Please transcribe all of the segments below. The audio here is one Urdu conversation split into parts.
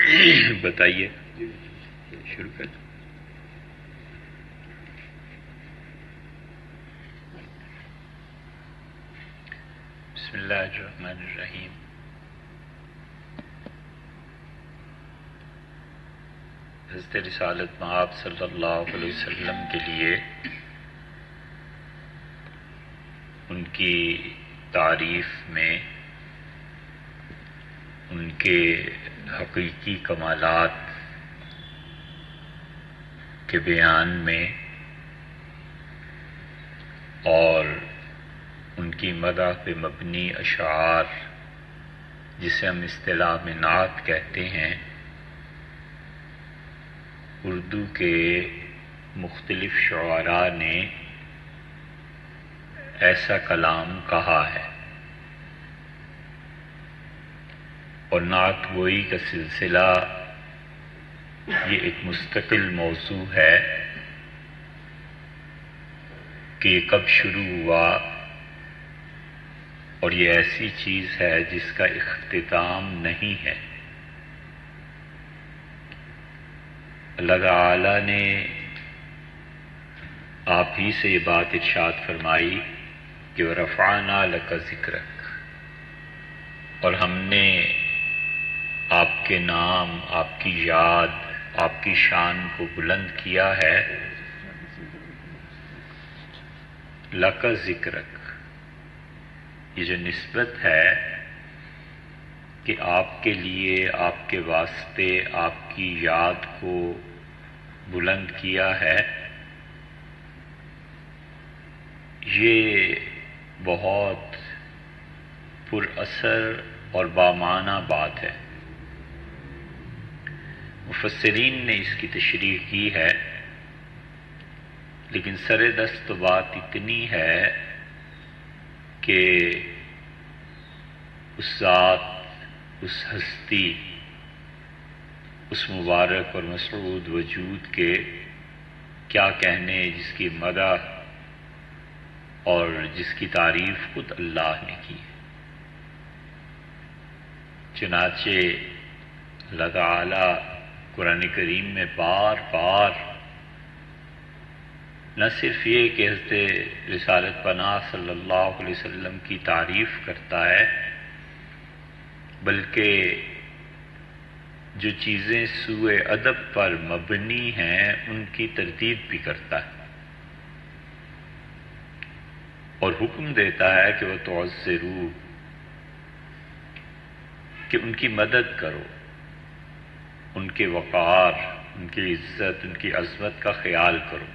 بتائیے، شروع کر دیں۔ بسم اللہ الرحمن الرحیم۔ حضرت رسالت مآب صلی اللہ علیہ وسلم کے لیے ان کی تعریف میں، ان کے حقیقی کمالات کے بیان میں اور ان کی مدح پہ مبنی اشعار، جسے ہم اصطلاح میں نعت کہتے ہیں، اردو کے مختلف شعراء نے ایسا کلام کہا ہے، اور نعت گوئی کا سلسلہ یہ ایک مستقل موضوع ہے کہ یہ کب شروع ہوا، اور یہ ایسی چیز ہے جس کا اختتام نہیں ہے۔ اللہ تعالی نے آپ ہی سے یہ بات ارشاد فرمائی کہ وَرَفَعْنَا لَكَ ذِكْرَكَ، اور ہم نے آپ کے نام، آپ کی یاد، آپ کی شان کو بلند کیا ہے۔ لَكَ ذِكْرَكَ، یہ جو نسبت ہے کہ آپ کے لیے، آپ کے واسطے آپ کی یاد کو بلند کیا ہے، یہ بہت پر اثر اور بامعنی بات ہے۔ مفسرین نے اس کی تشریح کی ہے، لیکن سر دست بات اتنی ہے کہ اس ذات، اس ہستی، اس مبارک اور مسعود وجود کے کیا کہنے، جس کی مدح اور جس کی تعریف خود اللہ نے کی ہے۔ چنانچہ اللہ تعالی قرآن کریم میں بار بار نہ صرف یہ کہ حضرت رسالت پناہ صلی اللہ علیہ وسلم کی تعریف کرتا ہے، بلکہ جو چیزیں سوء ادب پر مبنی ہیں ان کی تردید بھی کرتا ہے، اور حکم دیتا ہے کہ وہ تعذروا، کہ ان کی مدد کرو، ان کے وقار، ان کی عزت، ان کی عظمت کا خیال کرو۔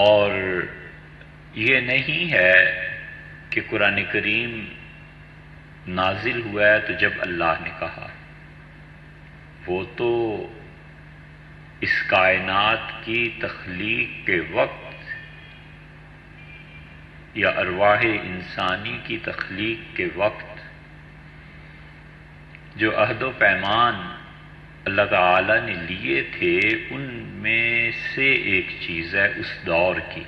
اور یہ نہیں ہے کہ قرآن کریم نازل ہوا ہے تو جب اللہ نے کہا، وہ تو اس کائنات کی تخلیق کے وقت یا ارواح انسانی کی تخلیق کے وقت جو عہد و پیمان اللہ تعالی نے لیے تھے، ان میں سے ایک چیز ہے اس دور کی۔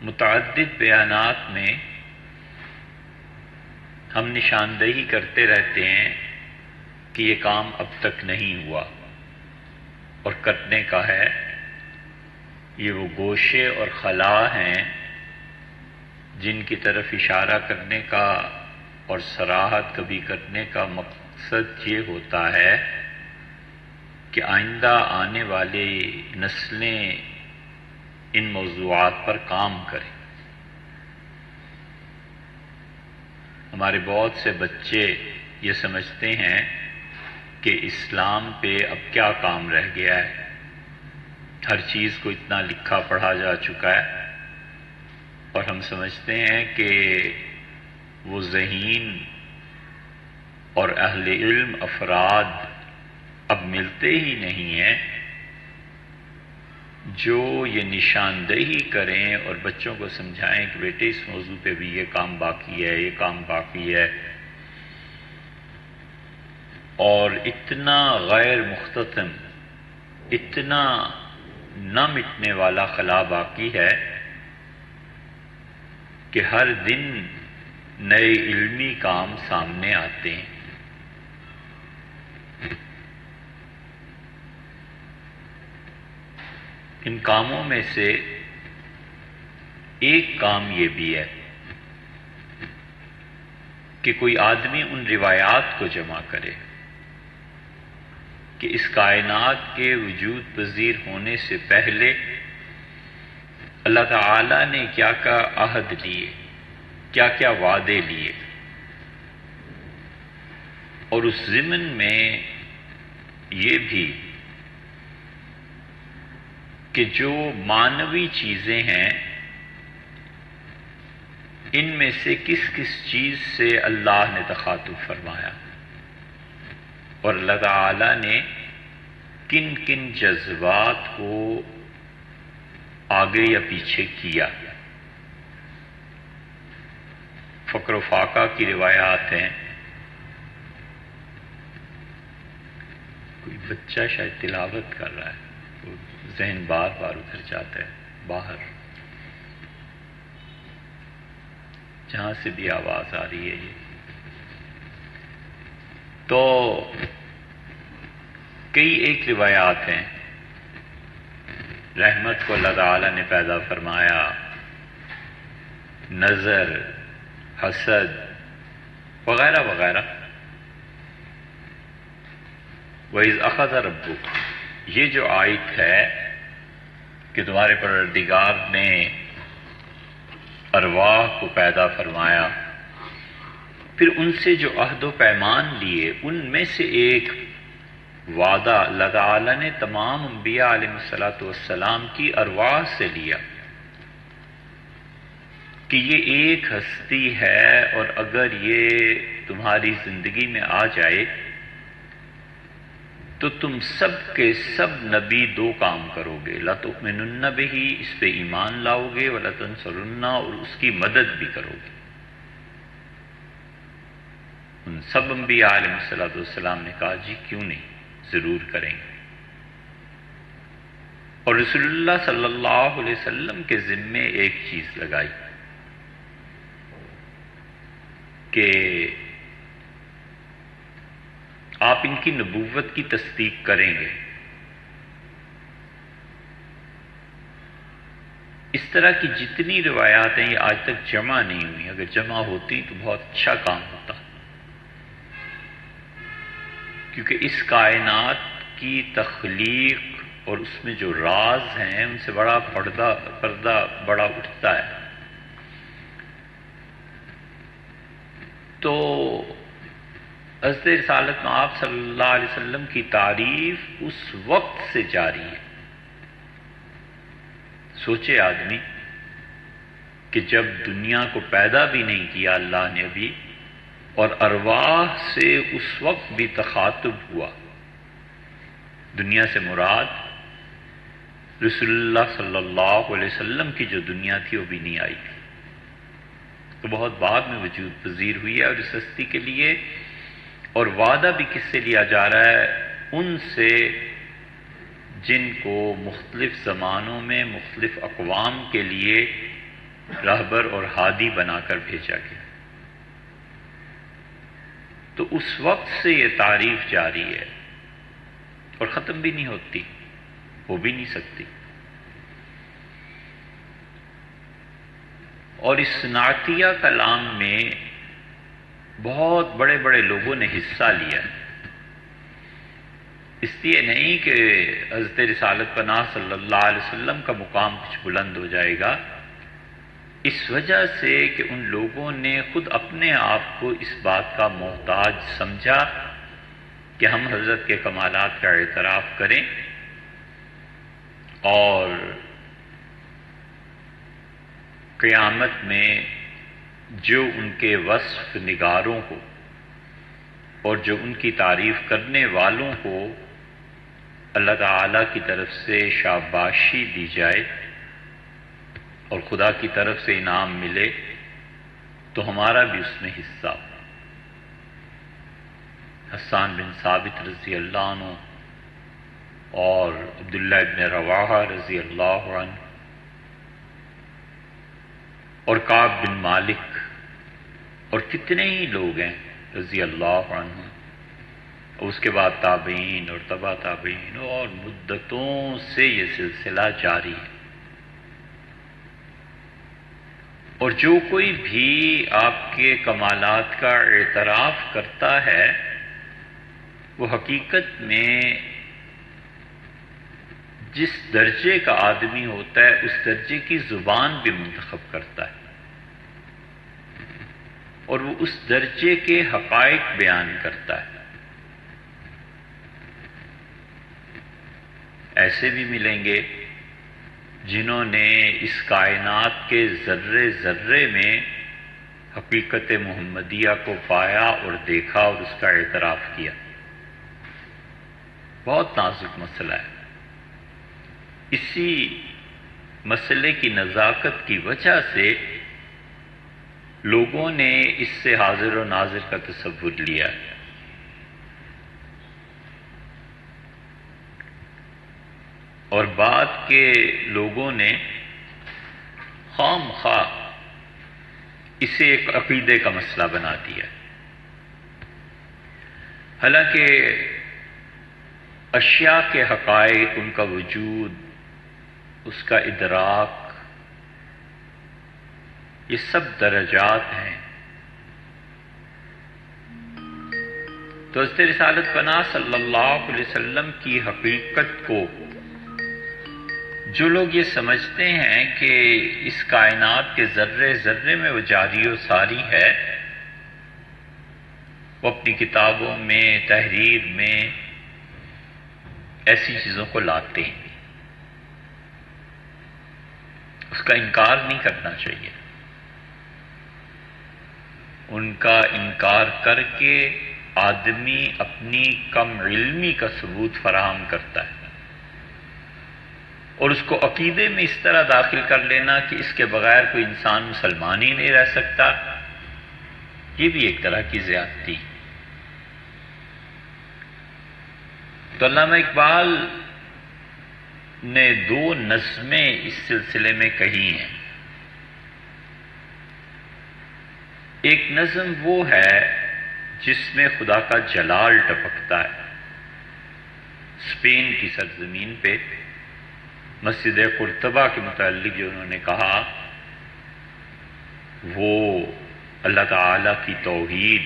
متعدد بیانات میں ہم نشاندہی کرتے رہتے ہیں کہ یہ کام اب تک نہیں ہوا اور کرنے کا ہے۔ یہ وہ گوشے اور خلا ہیں جن کی طرف اشارہ کرنے کا اور صراحت کبھی کرنے کا مقصد یہ ہوتا ہے کہ آئندہ آنے والی نسلیں ان موضوعات پر کام کریں۔ ہمارے بہت سے بچے یہ سمجھتے ہیں کہ اسلام پہ اب کیا کام رہ گیا ہے، ہر چیز کو اتنا لکھا پڑھا جا چکا ہے، اور ہم سمجھتے ہیں کہ وہ ذہین اور اہل علم افراد اب ملتے ہی نہیں ہیں جو یہ نشاندہی کریں اور بچوں کو سمجھائیں کہ بیٹے اس موضوع پہ بھی یہ کام باقی ہے، یہ کام باقی ہے۔ اور اتنا غیر مختتم، اتنا نہ مٹنے والا خلا باقی ہے کہ ہر دن نئے علمی کام سامنے آتے ہیں. ان کاموں میں سے ایک کام یہ بھی ہے کہ کوئی آدمی ان روایات کو جمع کرے کہ اس کائنات کے وجود پذیر ہونے سے پہلے اللہ تعالی نے کیا کیا عہد لیے، کیا کیا وعدے لیے، اور اس ضمن میں یہ بھی کہ جو معنوی چیزیں ہیں ان میں سے کس کس چیز سے اللہ نے تخاطب فرمایا اور اللہ تعالی نے کن کن جذبات کو آگے یا پیچھے کیا. فقر و فاقہ کی روایات ہیں. کوئی بچہ شاید تلاوت کر رہا ہے، ذہن بار بار ادھر جاتا ہے باہر، جہاں سے بھی آواز آ رہی ہے. یہ تو کئی ایک روایات ہیں. رحمت کو اللہ تعالی نے پیدا فرمایا، نظر، حسد وغیرہ وغیرہ. وَإِذْ أَخَذَ رَبُّكَ، یہ جو آیت ہے کہ تمہارے پروردگار نے ارواح کو پیدا فرمایا، پھر ان سے جو عہد و پیمان لیے ان میں سے ایک وعدہ اللہ تعالی نے تمام انبیاء علیہ الصلوۃ والسلام کی ارواح سے لیا کہ یہ ایک ہستی ہے اور اگر یہ تمہاری زندگی میں آ جائے تو تم سب کے سب نبی دو کام کرو گے، لَتُؤْمِنُنَّ بِهِ، اس پہ ایمان لاؤ گے، وَلَتَنْصُرُنَّ، اور اس کی مدد بھی کرو گے. ان سب انبیاء علیہ الصلوۃ والسلام نے کہا جی کیوں نہیں، ضرور کریں گے. اور رسول اللہ صلی اللہ علیہ وسلم کے ذمے ایک چیز لگائی کہ آپ ان کی نبوت کی تصدیق کریں گے. اس طرح کی جتنی روایات ہیں یہ آج تک جمع نہیں ہوئی، اگر جمع ہوتی تو بہت اچھا کام ہوتا، کیونکہ اس کائنات کی تخلیق اور اس میں جو راز ہیں ان سے بڑا پردہ بڑا اٹھتا ہے. تو حضرت رسالت میں آپ صلی اللہ علیہ وسلم کی تعریف اس وقت سے جاری ہے. سوچے آدمی کہ جب دنیا کو پیدا بھی نہیں کیا اللہ نے ابھی، اور ارواح سے اس وقت بھی تخاطب ہوا. دنیا سے مراد رسول اللہ صلی اللہ علیہ وسلم کی جو دنیا تھی وہ بھی نہیں آئی تھی، تو بہت بعد میں وجود پذیر ہوئی ہے. اور اس ہستی کے لیے اور وعدہ بھی کس سے لیا جا رہا ہے؟ ان سے جن کو مختلف زمانوں میں مختلف اقوام کے لیے رہبر اور ہادی بنا کر بھیجا گیا. تو اس وقت سے یہ تعریف جاری ہے اور ختم بھی نہیں ہوتی، ہو بھی نہیں سکتی. اور اس صنعتیہ کلام میں بہت بڑے بڑے لوگوں نے حصہ لیا. اس لیے نہیں کہ حضرت رسالت پناہ صلی اللہ علیہ وسلم کا مقام کچھ بلند ہو جائے گا، اس وجہ سے کہ ان لوگوں نے خود اپنے آپ کو اس بات کا محتاج سمجھا کہ ہم حضرت کے کمالات کا اعتراف کریں اور قیامت میں جو ان کے وصف نگاروں کو اور جو ان کی تعریف کرنے والوں کو اللہ تعالی کی طرف سے شاباشی دی جائے اور خدا کی طرف سے انعام ملے تو ہمارا بھی اس میں حصہ ہو. حسان بن ثابت رضی اللہ عنہ اور عبداللہ ابن رواحہ رضی اللہ عنہ اور کعب بن مالک اور کتنے ہی لوگ ہیں رضی اللہ عنہ، اور اس کے بعد تابعین اور تبع تابعین، اور مدتوں سے یہ سلسلہ جاری ہے۔ اور جو کوئی بھی آپ کے کمالات کا اعتراف کرتا ہے وہ حقیقت میں جس درجے کا آدمی ہوتا ہے اس درجے کی زبان بھی منتخب کرتا ہے، اور وہ اس درجے کے حقائق بیان کرتا ہے۔ ایسے بھی ملیں گے جنہوں نے اس کائنات کے ذرے ذرے میں حقیقت محمدیہ کو پایا اور دیکھا اور اس کا اعتراف کیا۔ بہت نازک مسئلہ ہے۔ اسی مسئلے کی نزاکت کی وجہ سے لوگوں نے اس سے حاضر و ناظر کا تصور لیا ہے۔ اور بعد کے لوگوں نے خام خواہ اسے ایک عقیدے کا مسئلہ بنا دیا، حالانکہ اشیاء کے حقائق، ان کا وجود، اس کا ادراک، یہ سب درجات ہیں۔ تو حضرت رسالت پناہ صلی اللہ علیہ وسلم کی حقیقت کو جو لوگ یہ سمجھتے ہیں کہ اس کائنات کے ذرے ذرے میں وہ جاری و ساری ہے، وہ اپنی کتابوں میں، تحریر میں ایسی چیزوں کو لاتے ہیں۔ اس کا انکار نہیں کرنا چاہیے۔ ان کا انکار کر کے آدمی اپنی کم علمی کا ثبوت فراہم کرتا ہے، اور اس کو عقیدے میں اس طرح داخل کر لینا کہ اس کے بغیر کوئی انسان مسلمان ہی نہیں رہ سکتا، یہ بھی ایک طرح کی زیادتی۔ تو علامہ اقبال نے 2 نظمیں اس سلسلے میں کہی ہیں۔ ایک نظم وہ ہے جس میں خدا کا جلال ٹپکتا ہے۔ اسپین کی سرزمین پہ مسجد قرطبہ کے متعلق جو انہوں نے کہا وہ اللہ تعالیٰ کی توحید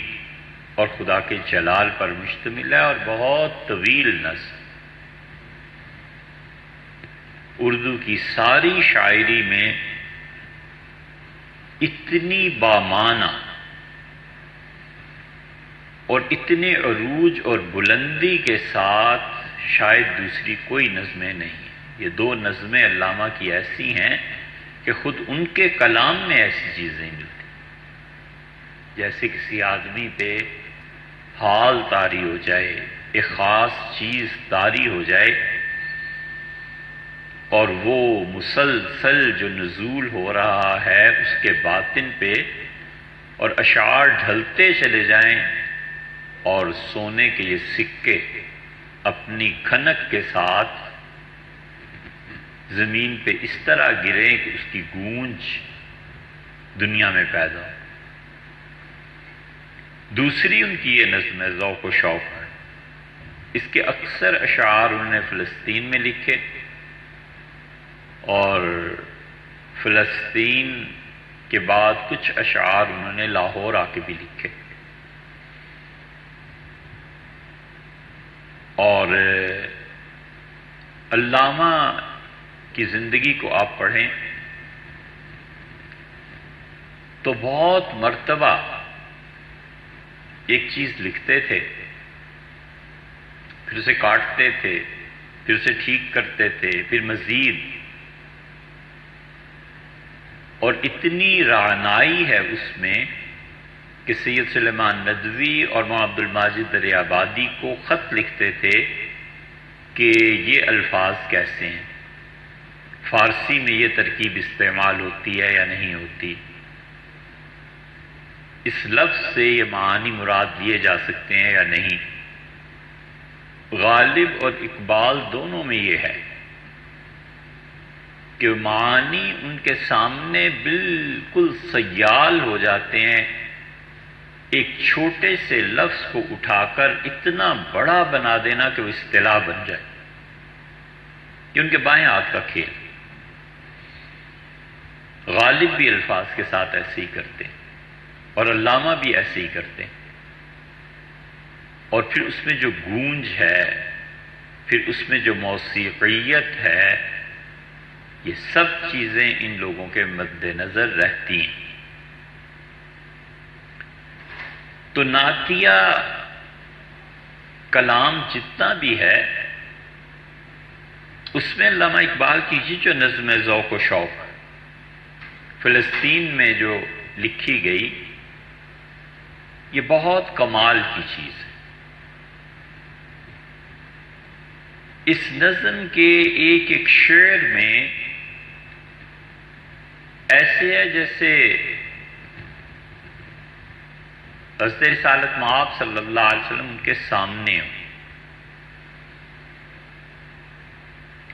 اور خدا کے جلال پر مشتمل ہے، اور بہت طویل نظم۔ اردو کی ساری شاعری میں اتنی بامعنی اور اتنے عروج اور بلندی کے ساتھ شاید دوسری کوئی نظمیں نہیں۔ یہ 2 نظمیں علامہ کی ایسی ہیں کہ خود ان کے کلام میں ایسی چیزیں ملتی، جیسے کسی آدمی پہ حال طاری ہو جائے، ایک خاص چیز طاری ہو جائے، اور وہ مسلسل جو نزول ہو رہا ہے اس کے باطن پہ، اور اشعار ڈھلتے چلے جائیں، اور سونے کے یہ سکے اپنی کھنک کے ساتھ زمین پہ اس طرح گریں کہ اس کی گونج دنیا میں پیدا ہو۔ دوسری ان کی یہ نظم ہے ذوق و شوق ہے۔ اس کے اکثر اشعار انہوں نے فلسطین میں لکھے، اور فلسطین کے بعد کچھ اشعار انہوں نے لاہور آ کے بھی لکھے۔ اور علامہ کی زندگی کو آپ پڑھیں تو بہت مرتبہ ایک چیز لکھتے تھے، پھر اسے کاٹتے تھے، پھر اسے ٹھیک کرتے تھے، پھر مزید، اور اتنی رعنائی ہے اس میں کہ سید سلیمان ندوی اور مولانا عبد الماجد دریابادی کو خط لکھتے تھے کہ یہ الفاظ کیسے ہیں، فارسی میں یہ ترکیب استعمال ہوتی ہے یا نہیں ہوتی، اس لفظ سے یہ معانی مراد لیے جا سکتے ہیں یا نہیں۔ غالب اور اقبال دونوں میں یہ ہے کہ معانی ان کے سامنے بالکل سیال ہو جاتے ہیں، ایک چھوٹے سے لفظ کو اٹھا کر اتنا بڑا بنا دینا کہ وہ اصطلاح بن جائے، یہ ان کے بائیں ہاتھ کا کھیل۔ غالب بھی الفاظ کے ساتھ ایسے ہی کرتے ہیں اور علامہ بھی ایسے ہی کرتے ہیں، اور پھر اس میں جو گونج ہے، پھر اس میں جو موسیقیت ہے، یہ سب چیزیں ان لوگوں کے مد نظر رہتی ہیں۔ تو نعتیہ کلام جتنا بھی ہے اس میں علامہ اقبال کی جو نظم ذوق و شوق فلسطین میں جو لکھی گئی، یہ بہت کمال کی چیز ہے۔ اس نظم کے ایک ایک شعر میں ایسے ہے جیسے حضرت رسالت مآب صلی اللہ علیہ وسلم ان کے سامنے ہو،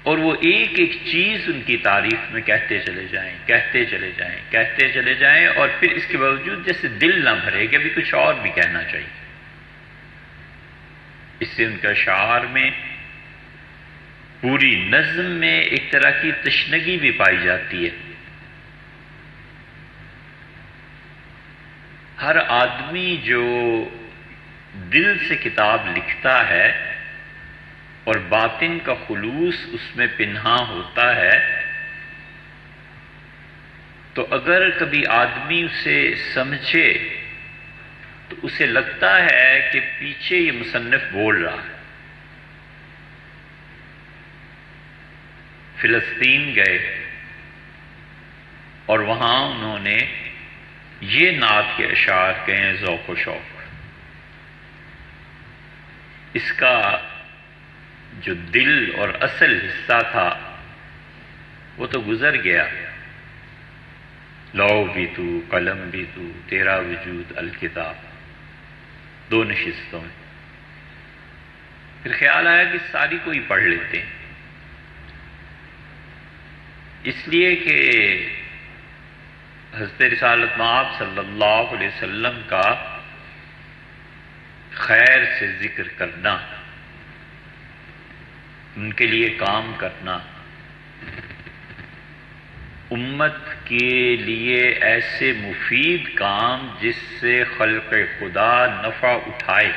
اور وہ ایک ایک چیز ان کی تعریف میں کہتے چلے جائیں، کہتے چلے جائیں، کہتے چلے جائیں، اور پھر اس کے باوجود جیسے دل نہ بھرے کہ ابھی کچھ اور بھی کہنا چاہیے۔ اس سے ان کا شعر میں، پوری نظم میں ایک طرح کی تشنگی بھی پائی جاتی ہے۔ ہر آدمی جو دل سے کتاب لکھتا ہے اور باطن کا خلوص اس میں پنہاں ہوتا ہے، تو اگر کبھی آدمی اسے سمجھے تو اسے لگتا ہے کہ پیچھے یہ مصنف بول رہا ہے۔ فلسطین گئے اور وہاں انہوں نے یہ نعت کے اشعار کہے ہیں، ذوق و شوق۔ اس کا جو دل اور اصل حصہ تھا وہ تو گزر گیا۔ لو بھی تو، قلم بھی تو، تیرا وجود الکتاب، 2 نشستوں میں۔ پھر خیال آیا کہ ساری کو ہی پڑھ لیتے ہیں، اس لیے کہ حضرت رسالت مآب صلی اللہ علیہ وسلم کا خیر سے ذکر کرنا، ان کے لیے کام کرنا، امت کے لیے ایسے مفید کام جس سے خلق خدا نفع اٹھائے،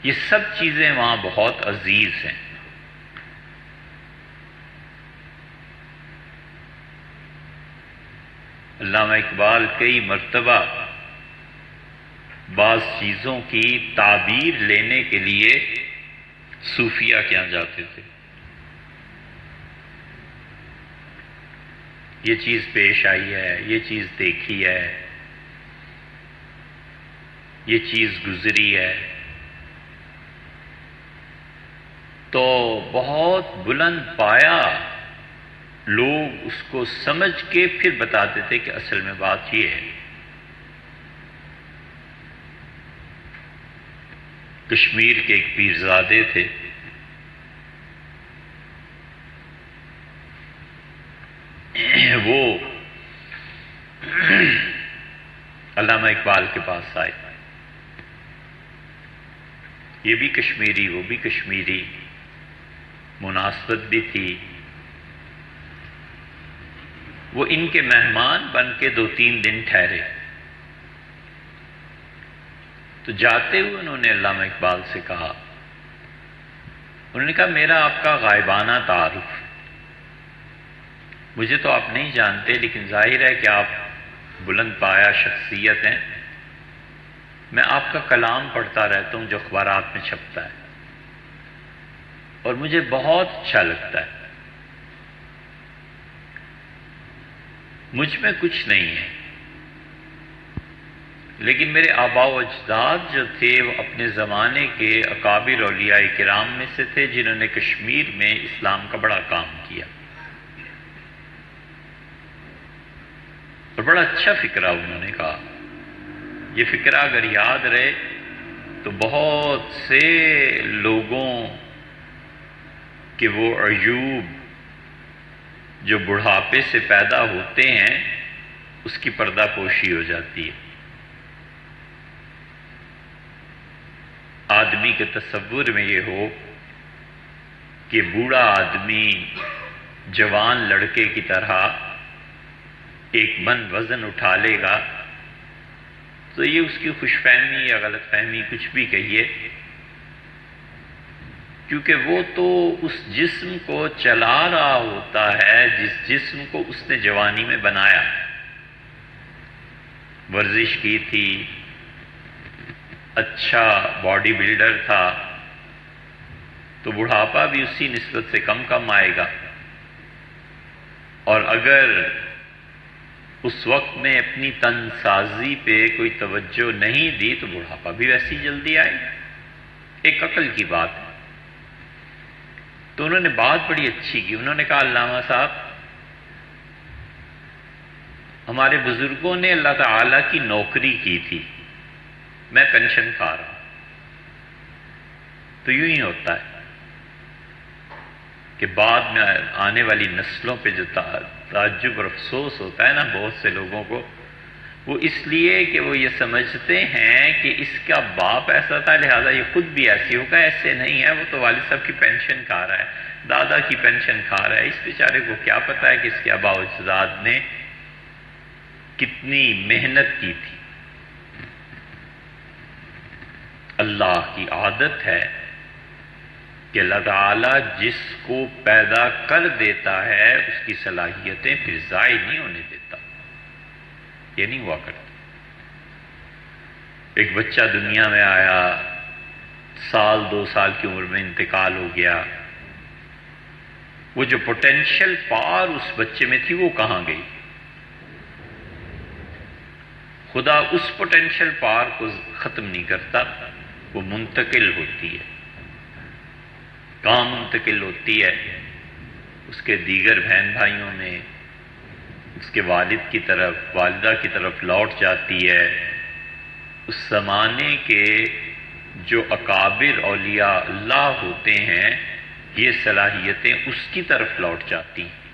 یہ سب چیزیں وہاں بہت عزیز ہیں۔ علامہ اقبال کئی مرتبہ بعض چیزوں کی تعبیر لینے کے لیے صوفیہ کے یہاں جاتے تھے۔ یہ چیز پیش آئی ہے، یہ چیز دیکھی ہے، یہ چیز گزری ہے، تو بہت بلند پایا لوگ اس کو سمجھ کے پھر بتاتے تھے کہ اصل میں بات یہ ہے۔ کشمیر کے ایک پیرزادے تھے، وہ علامہ اقبال کے پاس آئے، یہ بھی کشمیری وہ بھی کشمیری، مناسبت بھی تھی۔ وہ ان کے مہمان بن کے 2-3 دن ٹھہرے، تو جاتے ہوئے انہوں نے علامہ اقبال سے کہا، انہوں نے کہا میرا آپ کا غائبانہ تعارف، مجھے تو آپ نہیں جانتے لیکن ظاہر ہے کہ آپ بلند پایہ شخصیت ہیں، میں آپ کا کلام پڑھتا رہتا ہوں جو اخبارات میں چھپتا ہے، اور مجھے بہت اچھا لگتا ہے۔ مجھ میں کچھ نہیں ہے، لیکن میرے آباء و اجداد جو تھے وہ اپنے زمانے کے اکابر اولیاء کرام میں سے تھے جنہوں نے کشمیر میں اسلام کا بڑا کام کیا، اور بڑا اچھا فکرہ انہوں نے کہا۔ یہ فکرہ اگر یاد رہے تو بہت سے لوگوں کے وہ عیوب جو بڑھاپے سے پیدا ہوتے ہیں اس کی پردہ پوشی ہو جاتی ہے۔ آدمی کے تصور میں یہ ہو کہ بوڑھا آدمی جوان لڑکے کی طرح ایک من وزن اٹھا لے گا تو یہ اس کی خوش فہمی یا غلط فہمی کچھ بھی کہیے، کیونکہ وہ تو اس جسم کو چلا رہا ہوتا ہے جس جسم کو اس نے جوانی میں بنایا، ورزش کی تھی، اچھا باڈی بلڈر تھا، تو بڑھاپا بھی اسی نسبت سے کم آئے گا۔ اور اگر اس وقت میں اپنی تن سازی پہ کوئی توجہ نہیں دی تو بڑھاپا بھی ویسی جلدی آئے۔ ایک عقل کی بات ہے۔ تو انہوں نے بات بڑی اچھی کی، انہوں نے کہا علامہ صاحب ہمارے بزرگوں نے اللہ تعالیٰ کی نوکری کی تھی، میں پینشن کھا رہا ہوں۔ تو یوں ہی ہوتا ہے کہ بعد میں آنے والی نسلوں پہ جو تعجب اور افسوس ہوتا ہے نا بہت سے لوگوں کو، وہ اس لیے کہ وہ یہ سمجھتے ہیں کہ اس کا باپ ایسا تھا لہذا یہ خود بھی ایسی ہوگا۔ ایسے نہیں ہے، وہ تو والد صاحب کی پینشن کھا رہا ہے، دادا کی پینشن کھا رہا ہے، اس بیچارے کو کیا پتا ہے کہ اس کے آباء و اجداد نے کتنی محنت کی تھی۔ اللہ کی عادت ہے کہ اللہ تعالیٰ جس کو پیدا کر دیتا ہے اس کی صلاحیتیں پھر ضائع نہیں ہونے دیتا، یہ نہیں ہوا کرتا۔ ایک بچہ دنیا میں آیا، سال 2 سال کی عمر میں انتقال ہو گیا، وہ جو پوٹینشل پاور اس بچے میں تھی وہ کہاں گئی؟ خدا اس پوٹینشل پاور کو ختم نہیں کرتا، وہ منتقل ہوتی ہے، کہاں منتقل ہوتی ہے؟ اس کے دیگر بہن بھائیوں میں، اس کے والد کی طرف، والدہ کی طرف لوٹ جاتی ہے۔ اس زمانے کے جو اکابر اولیاء اللہ ہوتے ہیں یہ صلاحیتیں اس کی طرف لوٹ جاتی ہیں۔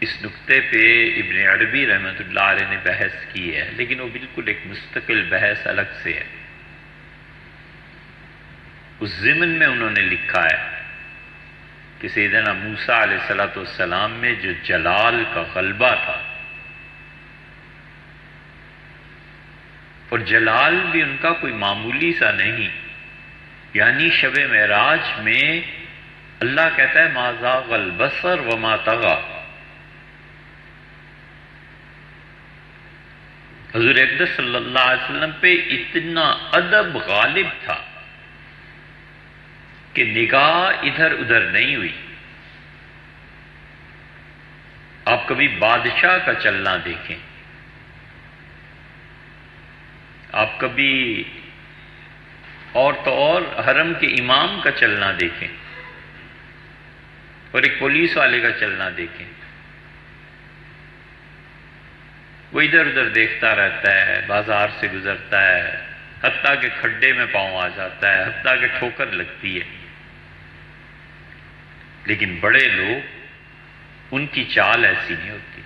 اس نقطے پہ ابن عربی رحمۃ اللہ علیہ نے بحث کی ہے، لیکن وہ بالکل ایک مستقل بحث الگ سے ہے۔ اس ضمن میں انہوں نے لکھا ہے کہ سیدنا موسیٰ علیہ السلام میں جو جلال کا غلبہ تھا، اور جلال بھی ان کا کوئی معمولی سا نہیں، یعنی شب معراج میں اللہ کہتا ہے ما زاغ البصر وما طغى۔ حضور اقدس صلی اللہ علیہ وسلم پہ اتنا ادب غالب تھا کہ نگاہ ادھر ادھر نہیں ہوئی۔ آپ کبھی بادشاہ کا چلنا دیکھیں، آپ کبھی اور تو اور حرم کے امام کا چلنا دیکھیں، اور ایک پولیس والے کا چلنا دیکھیں، وہ ادھر ادھر دیکھتا رہتا ہے، بازار سے گزرتا ہے، حتیٰ کہ کھڈے میں پاؤں آ جاتا ہے، حتیٰ کہ ٹھوکر لگتی ہے۔ لیکن بڑے لوگ ان کی چال ایسی نہیں ہوتی،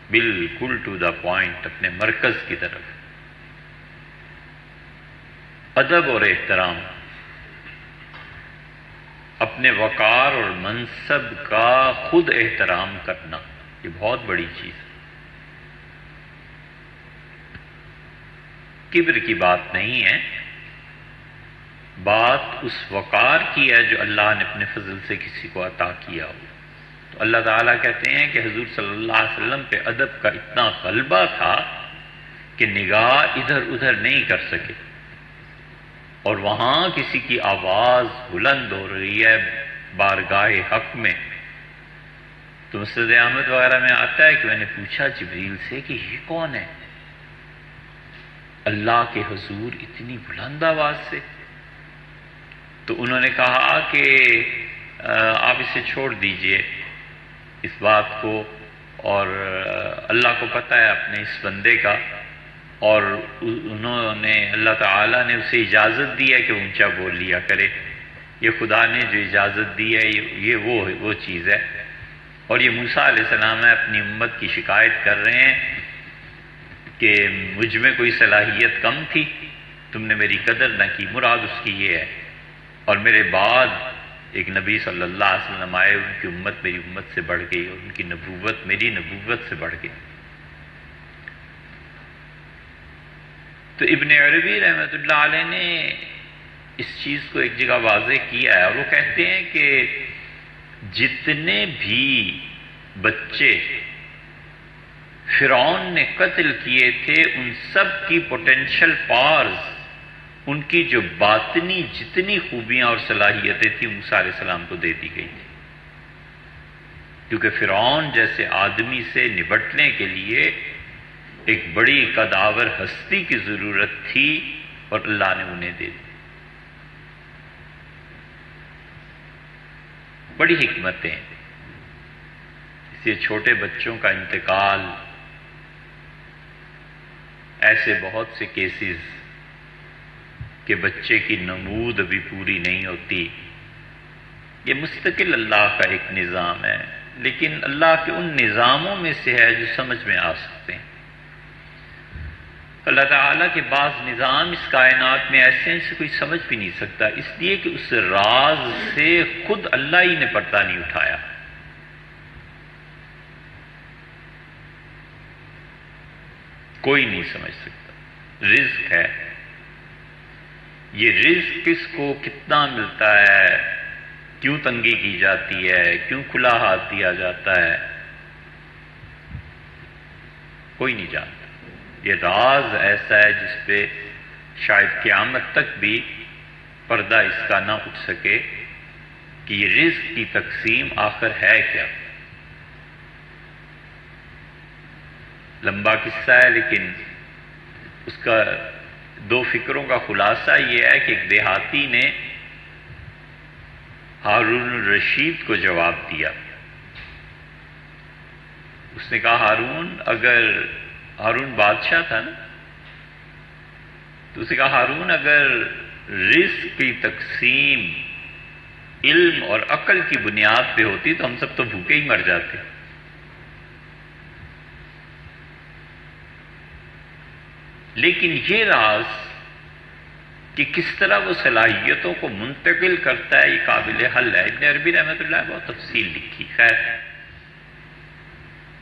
بالکل ٹو دا پوائنٹ، اپنے مرکز کی طرف۔ ادب اور احترام، اپنے وقار اور منصب کا خود احترام کرنا، یہ بہت بڑی چیز ہے۔ کبر کی بات نہیں ہے، بات اس وقار کی ہے جو اللہ نے اپنے فضل سے کسی کو عطا کیا ہو۔ تو اللہ تعالیٰ کہتے ہیں کہ حضور صلی اللہ علیہ وسلم پہ ادب کا اتنا غلبہ تھا کہ نگاہ ادھر ادھر نہیں کر سکے، اور وہاں کسی کی آواز بلند ہو رہی ہے بارگاہ حق میں تو مسند احمد وغیرہ میں آتا ہے کہ میں نے پوچھا جبریل سے کہ یہ کون ہے اللہ کے حضور اتنی بلند آواز سے؟ تو انہوں نے کہا کہ آپ اسے چھوڑ دیجئے اس بات کو، اور اللہ کو پتہ ہے اپنے اس بندے کا، اور انہوں نے اللہ تعالیٰ نے اسے اجازت دی ہے کہ اونچا بول لیا کرے۔ یہ خدا نے جو اجازت دی ہے، یہ وہ چیز ہے۔ اور یہ موسیٰ علیہ السلام اپنی امت کی شکایت کر رہے ہیں کہ مجھ میں کوئی صلاحیت کم تھی، تم نے میری قدر نہ کی۔ مراد اس کی یہ ہے، اور میرے بعد ایک نبی صلی اللہ علیہ وسلم آئے، ان کی امت میری امت سے بڑھ گئی، اور ان کی نبوت میری نبوت سے بڑھ گئی۔ تو ابن عربی رحمۃ اللہ علیہ نے اس چیز کو ایک جگہ واضح کیا ہے، اور وہ کہتے ہیں کہ جتنے بھی بچے فرعون نے قتل کیے تھے، ان سب کی پوٹینشل پاورز، ان کی جو باطنی جتنی خوبیاں اور صلاحیتیں تھیں، موسیٰ علیہ السلام کو دے دی گئی تھی، کیونکہ فرعون جیسے آدمی سے نبٹنے کے لیے ایک بڑی قداور ہستی کی ضرورت تھی، اور اللہ نے انہیں دے دی۔ بڑی حکمتیں، اس لیے چھوٹے بچوں کا انتقال، ایسے بہت سے کیسز کہ بچے کی نمود ابھی پوری نہیں ہوتی، یہ مستقل اللہ کا ایک نظام ہے، لیکن اللہ کے ان نظاموں میں سے ہے جو سمجھ میں آ سکتے ہیں۔ اللہ تعالیٰ کے بعض نظام اس کائنات میں ایسے ہیں جسے کوئی سمجھ بھی نہیں سکتا، اس لیے کہ اس راز سے خود اللہ ہی نے پردہ نہیں اٹھایا۔ کوئی نہیں سمجھ سکتا۔ رزق ہے، یہ رزق کس کو کتنا ملتا ہے، کیوں تنگی کی جاتی ہے، کیوں کھلا ہاتھ دیا جاتا ہے، کوئی نہیں جانتا۔ یہ راز ایسا ہے جس پہ شاید قیامت تک بھی پردہ اس کا نہ اٹھ سکے کہ یہ رزق کی تقسیم آخر ہے کیا۔ لمبا قصہ ہے، لیکن اس کا دو فکروں کا خلاصہ یہ ہے کہ ایک دیہاتی نے ہارون الرشید کو جواب دیا۔ اس نے کہا ہارون بادشاہ تھا نا، تو اسے کہا ہارون اگر رزق کی تقسیم علم اور عقل کی بنیاد پہ ہوتی تو ہم سب تو بھوکے ہی مر جاتے۔ لیکن یہ راز کہ کس طرح وہ صلاحیتوں کو منتقل کرتا ہے، یہ قابل حل ہے۔ ابن عربی رحمۃ اللہ بہت تفصیل لکھی، خیر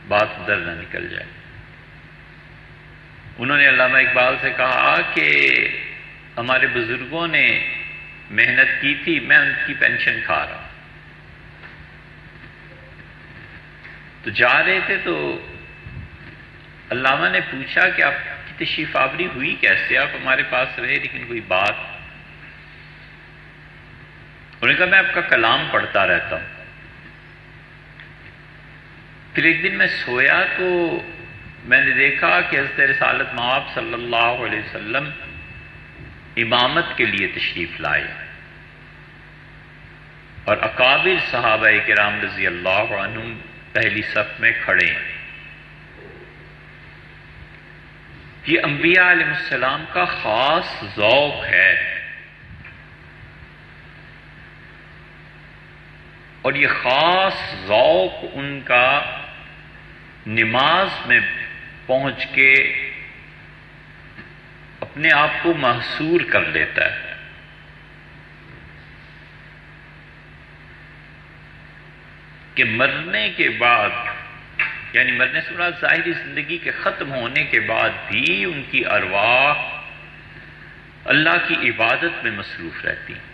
بات ادھر نہ نکل جائے۔ انہوں نے علامہ اقبال سے کہا کہ ہمارے بزرگوں نے محنت کی تھی، میں ان کی پینشن کھا رہا ہوں۔ تو جا رہے تھے تو علامہ نے پوچھا کہ آپ کی تشریف آوری ہوئی کیسے، آپ ہمارے پاس رہے لیکن کوئی بات؟ انہوں نے کہا میں آپ کا کلام پڑھتا رہتا ہوں۔ پھر ایک دن میں سویا تو میں نے دیکھا کہ حضرت رسالت مآب صلی اللہ علیہ وسلم امامت کے لیے تشریف لائے، اور اکابر صحابہ کرام رضی اللہ عنہم پہلی صف میں کھڑے ہیں۔ یہ انبیاء علیہ السلام کا خاص ذوق ہے، اور یہ خاص ذوق ان کا نماز میں پہنچ کے اپنے آپ کو محصور کر لیتا ہے۔ کہ مرنے کے بعد، یعنی مرنے سے مراد ظاہری زندگی کے ختم ہونے کے بعد بھی ان کی ارواح اللہ کی عبادت میں مصروف رہتی ہیں۔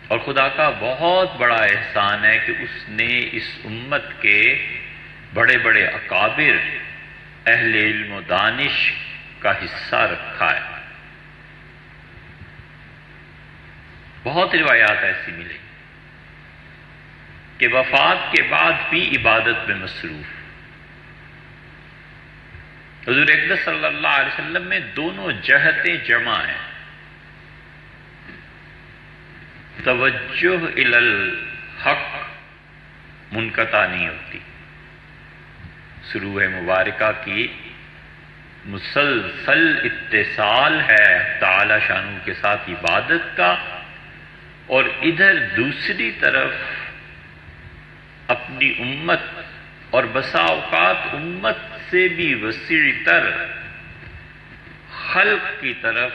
اور خدا کا بہت بڑا احسان ہے کہ اس نے اس امت کے بڑے بڑے اکابر اہل علم و دانش کا حصہ رکھا ہے۔ بہت روایات ایسی ملیں کہ وفات کے بعد بھی عبادت میں مصروف۔ حضور اقدس صلی اللہ علیہ وسلم میں دونوں جہتیں جمع ہیں، توجہ الی الحق منقطع نہیں ہوتی، سروح مبارکہ کی مسلسل اتصال ہے تعالی شانہ کے ساتھ عبادت کا، اور ادھر دوسری طرف اپنی امت اور بسا اوقات امت سے بھی وسیع تر خلق کی طرف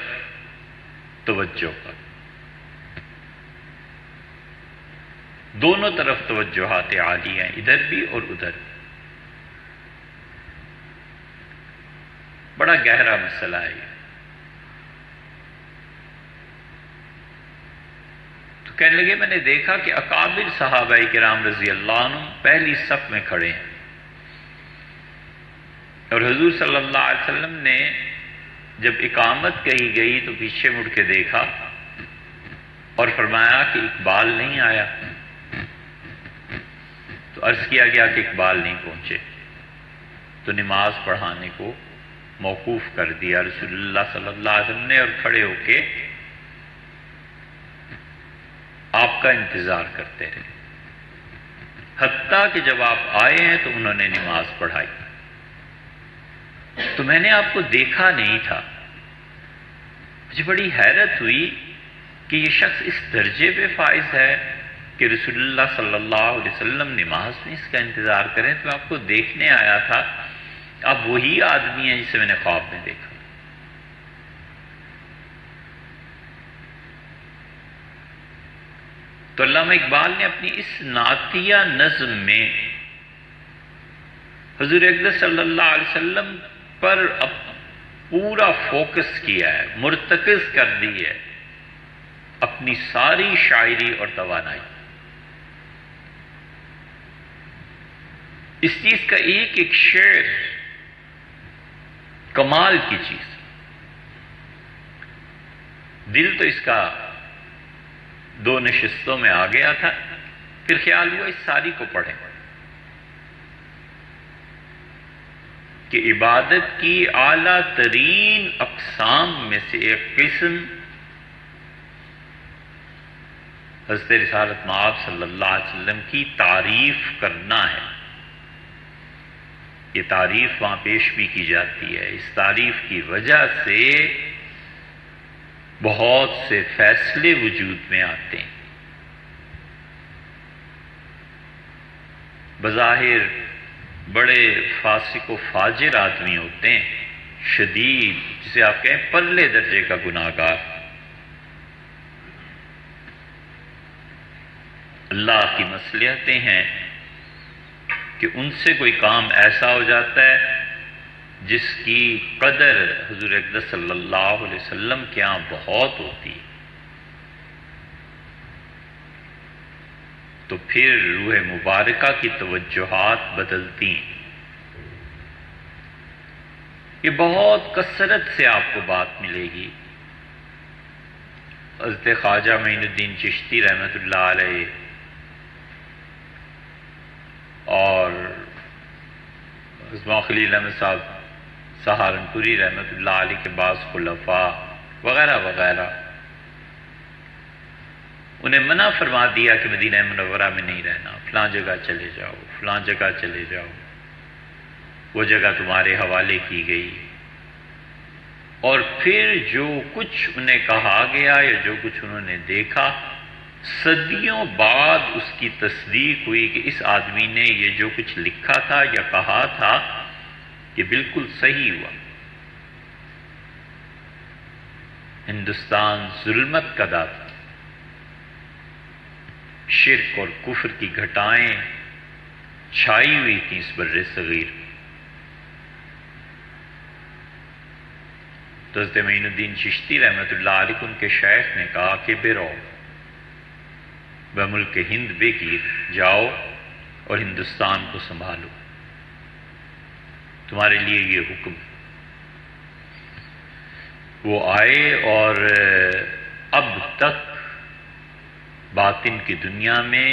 توجہ کر. دونوں طرف توجہات عالی ہیں، ادھر بھی اور ادھر بھی. بڑا گہرا مسئلہ ہے یہ. تو کہنے لگے میں نے دیکھا کہ اکابر صحابہ کرام رضی اللہ عنہ پہلی صف میں کھڑے ہیں، اور حضور صلی اللہ علیہ وسلم نے جب اقامت کہی گئی تو پیچھے مڑ کے دیکھا اور فرمایا کہ اقبال نہیں آیا. تو عرض کیا گیا کہ اقبال نہیں پہنچے، تو نماز پڑھانے کو موقوف کر دیا رسول اللہ صلی اللہ علیہ وسلم نے، اور کھڑے ہو کے آپ کا انتظار کرتے رہے، حتیٰ کہ جب آپ آئے ہیں تو انہوں نے نماز پڑھائی. تو میں نے آپ کو دیکھا نہیں تھا. مجھے بڑی حیرت ہوئی کہ یہ شخص اس درجے پہ فائز ہے کہ رسول اللہ صلی اللہ علیہ وسلم نماز میں اس کا انتظار کریں. تو آپ کو دیکھنے آیا تھا، آپ وہی آدمی ہیں جسے میں نے خواب میں دیکھا. تو علامہ اقبال نے اپنی اس نعتیہ نظم میں حضور اقدس صلی اللہ علیہ وسلم پر اب پورا فوکس کیا ہے، مرتکز کر دی ہے اپنی ساری شاعری اور توانائی. اس چیز کا ایک ایک شعر کمال کی چیز. دل تو اس کا 2 نشستوں میں آ گیا تھا، پھر خیال ہوا اس ساری کو پڑھیں کہ عبادت کی اعلیٰ ترین اقسام میں سے ایک قسم حضرت رسالت مآب صلی اللہ علیہ وسلم کی تعریف کرنا ہے. یہ تعریف وہاں پیش بھی کی جاتی ہے. اس تعریف کی وجہ سے بہت سے فیصلے وجود میں آتے ہیں. بظاہر بڑے فاسق و فاجر آدمی ہوتے ہیں، شدید، جسے آپ کہیں پرلے درجے کا گناہگار، اللہ کی مصلحتیں ہیں کہ ان سے کوئی کام ایسا ہو جاتا ہے جس کی قدر حضور اقدس صلی اللہ علیہ وسلم کے ہاں بہت ہوتی ہے. تو پھر روح مبارکہ کی توجہات بدلتی ہیں. یہ بہت کثرت سے آپ کو بات ملے گی. حضرت خواجہ معین الدین چشتی رحمۃ اللہ علیہ اور عظمہ خلیل احمد صاحب سہارنپوری رحمۃ اللہ علیہ کے بعض خلفاء وغیرہ وغیرہ، انہیں منع فرما دیا کہ مدینہ منورہ میں نہیں رہنا، فلاں جگہ چلے جاؤ، فلاں جگہ چلے جاؤ، وہ جگہ تمہارے حوالے کی گئی. اور پھر جو کچھ انہیں کہا گیا یا جو کچھ انہوں نے دیکھا، صدیوں بعد اس کی تصدیق ہوئی کہ اس آدمی نے یہ جو کچھ لکھا تھا یا کہا تھا یہ بالکل صحیح ہوا. ہندوستان ظلمت کا داتا، شرک اور کفر کی گھٹائیں چھائی ہوئی تھیں اس بر صغیر. تو حضرت معین الدین چشتی رحمۃ اللہ علیہ ان کے شیخ نے کہا کہ برو بملک ہند بگیر، جاؤ اور ہندوستان کو سنبھالو، تمہارے لیے یہ حکم. وہ آئے اور اب تک باطن کی دنیا میں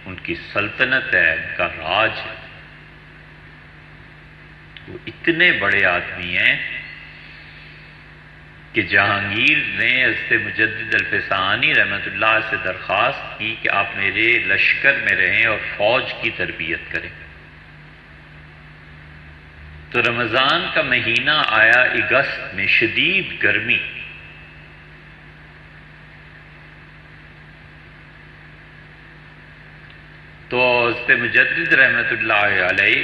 ان کی سلطنت ہے، ان کا راج ہے. وہ اتنے بڑے آدمی ہیں کہ جہانگیر نے حضرت مجدد الفسانی رحمۃ اللہ سے درخواست کی کہ آپ میرے لشکر میں رہیں اور فوج کی تربیت کریں. تو رمضان کا مہینہ آیا، اگست میں شدید گرمی، تو حضرت مجدد رحمۃ اللہ علیہ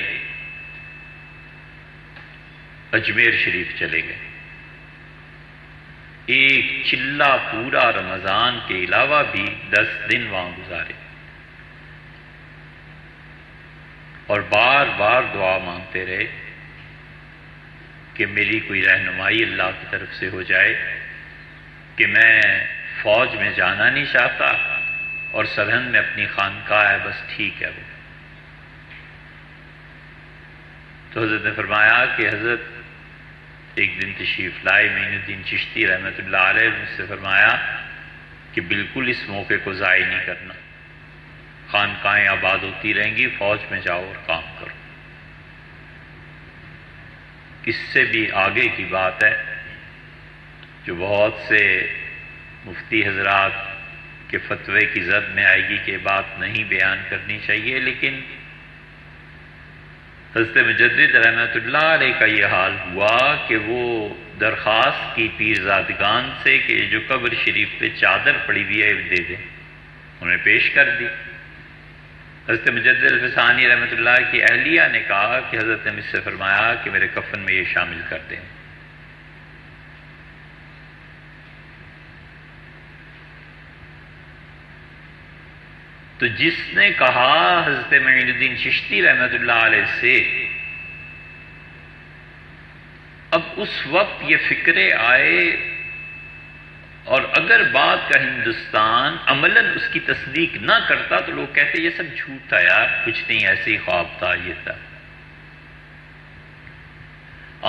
اجمیر شریف چلے گئے. ایک چلہ پورا رمضان کے علاوہ بھی 10 دن وہاں گزارے اور بار بار دعا مانگتے رہے کہ میری کوئی رہنمائی اللہ کی طرف سے ہو جائے کہ میں فوج میں جانا نہیں چاہتا اور سرہند میں اپنی خانقاہ ہے، بس ٹھیک ہے وہ. تو حضرت نے فرمایا کہ حضرت ایک دن تشریف لائے معین الدین چشتی رحمۃ اللہ علیہ، مجھ سے فرمایا کہ بالکل اس موقع کو ضائع نہیں کرنا، خانقاہیں آباد ہوتی رہیں گی، فوج میں جاؤ اور کام کرو. اس سے بھی آگے کی بات ہے جو بہت سے مفتی حضرات کے فتوے کی زد میں آئے گی کہ بات نہیں بیان کرنی چاہیے، لیکن حضرت مجدد رحمۃ اللہ علیہ کا یہ حال ہوا کہ وہ درخواست کی پیرزادگان سے کہ جو قبر شریف پہ چادر پڑی ہوئی ہے دے دیں، انہیں پیش کر دی. حضرت مجدد الفسانی رحمۃ اللہ کی اہلیہ نے کہا کہ حضرت نے مجھ سے فرمایا کہ میرے کفن میں یہ شامل کر دیں. تو جس نے کہا حضرت معین الدین چشتی رحمۃ اللہ علیہ سے، اب اس وقت یہ فکرے آئے، اور اگر بات کا ہندوستان عملاً اس کی تصدیق نہ کرتا تو لوگ کہتے یہ سب جھوٹ تھا یار، کچھ نہیں، ایسے ہی خواب تھا، یہ تھا.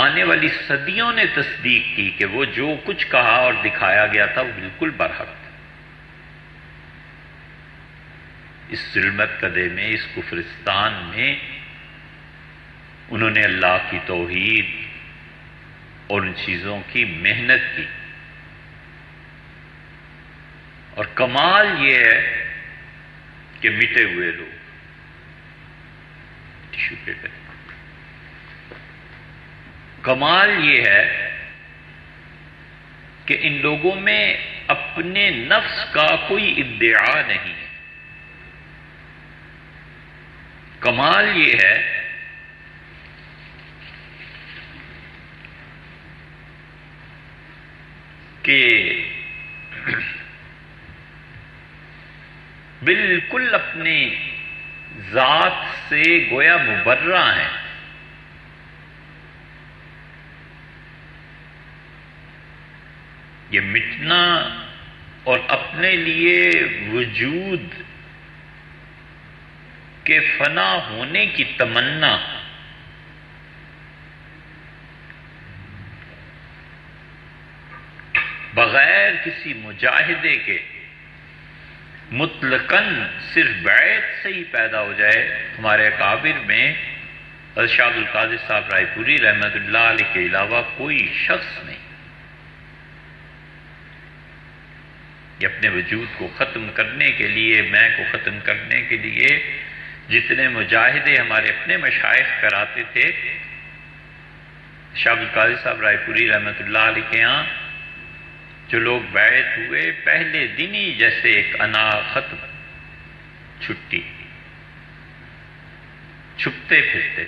آنے والی صدیوں نے تصدیق کی کہ وہ جو کچھ کہا اور دکھایا گیا تھا وہ بالکل برحق تھا. اس ظلمت کدے میں، اس کفرستان میں انہوں نے اللہ کی توحید اور ان چیزوں کی محنت کی. اور کمال یہ ہے کہ مٹے ہوئے لوگ ٹیشو پیپر، کمال یہ ہے کہ ان لوگوں میں اپنے نفس کا کوئی ادعا نہیں ہے. کمال یہ ہے کہ بالکل اپنی ذات سے گویا مبرہ ہیں. یہ مٹنا اور اپنے لیے وجود کے فنا ہونے کی تمنا، بغیر کسی مجاہدے کے مطلقاً صرف بیعت سے ہی پیدا ہو جائے. ہمارے اکابر میں حضرت شاہ عبد القادر صاحب رائے پوری رحمۃ اللہ علیہ کے علاوہ کوئی شخص نہیں. یہ اپنے وجود کو ختم کرنے کے لیے، میں کو ختم کرنے کے لیے جتنے مجاہدے ہمارے اپنے مشائخ کراتے تھے، شاہ عبد القادر صاحب رائے پوری رحمۃ اللہ علیہ کے ہاں جو لوگ بیعت ہوئے پہلے دن ہی جیسے ایک انا ختم چھٹی، چھپتے پھرتے.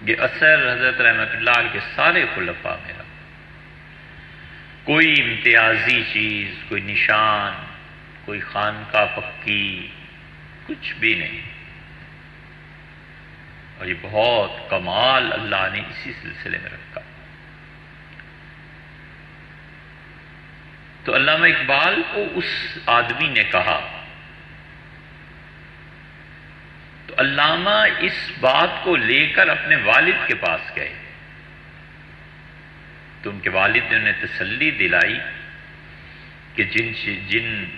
یہ اثر حضرت رحمۃ اللہ علیہ کے سارے خلفاء میں رہا. کوئی امتیازی چیز، کوئی نشان، کوئی خانقاہ پکی، کچھ بھی نہیں. اور یہ بہت کمال اللہ نے اسی سلسلے میں رکھا. تو علامہ اقبال کو اس آدمی نے کہا، تو علامہ اس بات کو لے کر اپنے والد کے پاس گئے. تو ان کے والد نے انہیں تسلی دلائی کہ